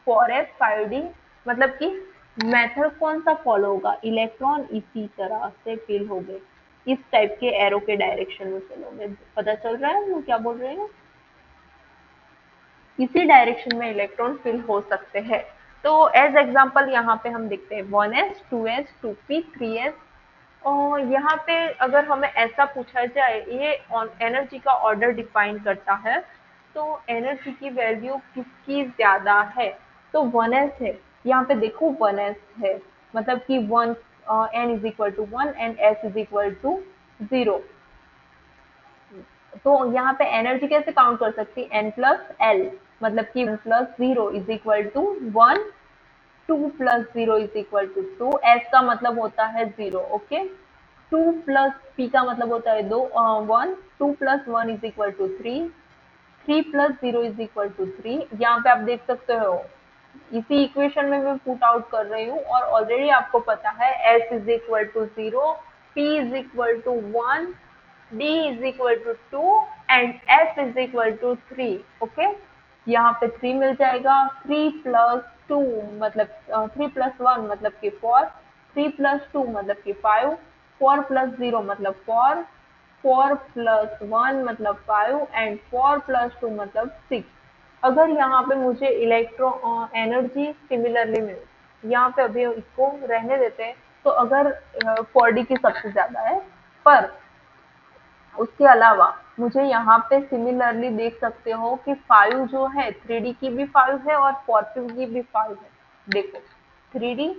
4s, 5d। मतलब कि मेथड कौन सा फॉलो होगा? इलेक्ट्रॉन इसी तरह से फिल हो गए, इस टाइप के एरो के डायरेक्शन में चलोगे। पता चल रहा है हम क्या बोल रहे हैं? इसी डायरेक्शन में इलेक्ट्रॉन फिल हो सकते हैं। तो एज एग्जांपल यहाँ पे हम देखते हैं 1s 2s 2p 3s। और यहाँ पे अगर हमें ऐसा पूछा जाए, ये एनर्जी का ऑर्डर डिफाइन करता है, तो एनर्जी की वैल्यू किसकी ज्यादा है? तो 1s है। यहाँ पे देखो 1s है, मतलब कि 1, n इज इक्वल टू 1 एंड s इज इक्वल टू 0। तो यहाँ पे एनर्जी कैसे काउंट कर सकती है? n प्लस एल, मतलब कि 1 plus 0 is equal to 1, 2 plus 0 is equal to 2, s का मतलब होता है 0। ओके, 2 प्लस पी का मतलब होता है 2, 1, 2 plus 1 is equal to 3, 3 plus 0 is equal to 3। यहाँ पे आप देख सकते हो, इसी इक्वेशन में मैं पुट आउट कर रही हूँ, और ऑलरेडी आपको पता है s is equal to 0, p is equal to 1, d is equal to 2 and f is equal to 3। Okay, यहाँ पे 3 मिल जाएगा। 3 प्लस 2 मतलब 3 प्लस 1 मतलब कि 4, 3 प्लस 2 मतलब कि 5, 4 प्लस 0 मतलब 4, 4 प्लस 1 मतलब 5 एंड 4 प्लस 2 मतलब 6। अगर यहाँ पे मुझे इलेक्ट्रो एनर्जी सिमिलरली मिले, यहाँ पे अभी इसको रहने देते हैं, तो अगर 4d की सबसे ज्यादा है, पर उसके अलावा मुझे यहाँ पे सिमिलरली देख सकते हो कि 5 जो है 3d की भी 5 है और 4p की भी 5 है। देखो 3d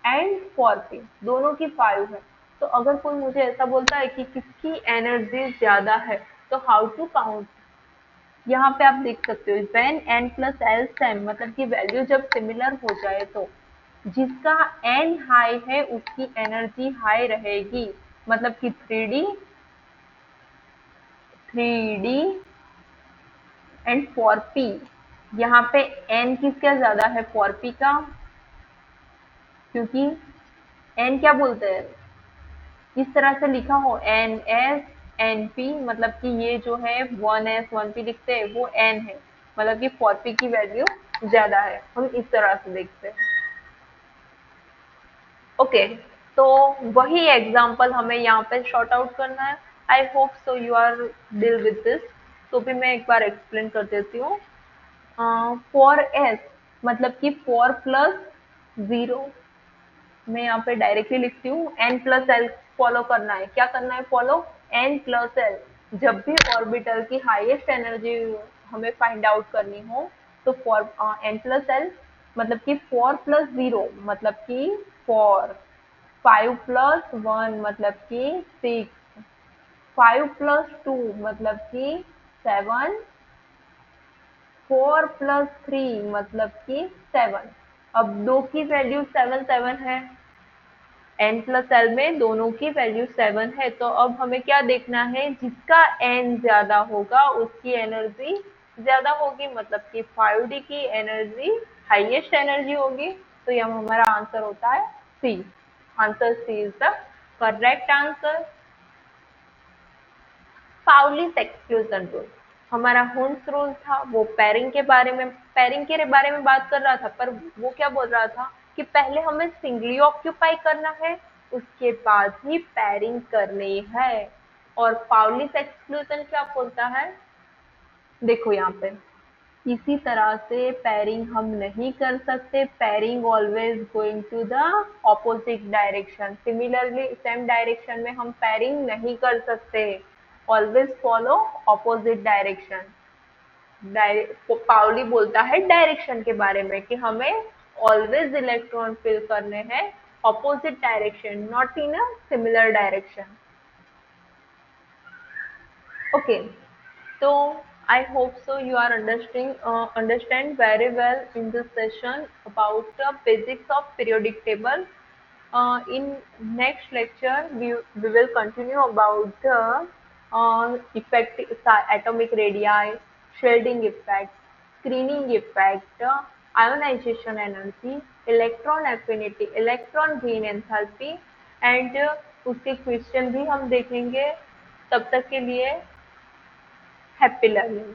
एंड 4p दोनों की 5 है। तो अगर कोई मुझे ऐसा बोलता है कि किसकी एनर्जी ज्यादा है, तो हाउ टू काउंट? यहाँ पे आप देख सकते हो when n plus L same, मतलब कि वैल्यू जब सिमिलर हो जाए तो जिसका n हाई है उसकी एनर्जी हाई रहेगी। मतलब कि 3d एंड 4p, यहाँ पे n किसका ज्यादा है? 4p का, क्योंकि n क्या बोलते हैं, इस तरह से लिखा हो ns np, मतलब कि ये जो है 1s 1p लिखते हैं वो n है, मतलब कि 4p की वैल्यू ज्यादा है, हम इस तरह से देखते हैं। ओके, तो वही एग्जाम्पल हमें यहाँ पे शॉर्ट आउट करना है। I hope so you are deal with this. तो भी मैं एक बार एक्सप्लेन कर देती हूँ। फॉर एस मतलब कि 4+0, मैं यहाँ पे डायरेक्टली लिखती हूँ n+l फॉलो करना है। क्या करना है फॉलो? n+l। जब भी ऑर्बिटल की हाईएस्ट एनर्जी हमें फाइंड आउट करनी हो तो फॉर n+l मतलब कि 4+0 मतलब कि 4, 5+1 मतलब कि 6, 5+2 मतलब कि 7, 4+3 मतलब कि 7। अब दो की वैल्यू 7 7 है, n+l में दोनों की वैल्यू 7 है। तो अब हमें क्या देखना है? जिसका n ज्यादा होगा उसकी एनर्जी ज्यादा होगी, मतलब कि 5D की एनर्जी हाईएस्ट एनर्जी होगी। तो यह हमारा आंसर होता है C. Answer C is the correct answer. Pauli's exclusion rule, हमारा हुन्स रूल था, वो पेयरिंग के बारे में बात कर रहा था। पर वो क्या बोल रहा था कि पहले हमें सिंगली ऑक्यूपाई करना है, उसके बाद ही पेयरिंग करनी है। और पाउलीस एक्सक्लूजन क्या बोलता है? देखो यहाँ पे, इसी तरह से पेयरिंग हम नहीं कर सकते। Pairing always going to the opposite direction. Similarly same direction में हम पेयरिंग नहीं कर सकते। Always follow opposite direction. Pauli बोलता है डायरेक्शन के बारे में कि हमें ऑलवेज इलेक्ट्रॉन फिल करने हैं opposite direction, not in a similar direction. Okay, so I hope so you are understand very well in this session about the basics of periodic table. In next lecture, we will continue about the effect, atomic radii, shielding effect, screening effect, ionization energy, electron affinity, electron gain enthalpy and उसके question भी हम देखेंगे। तब तक के लिए happy learning.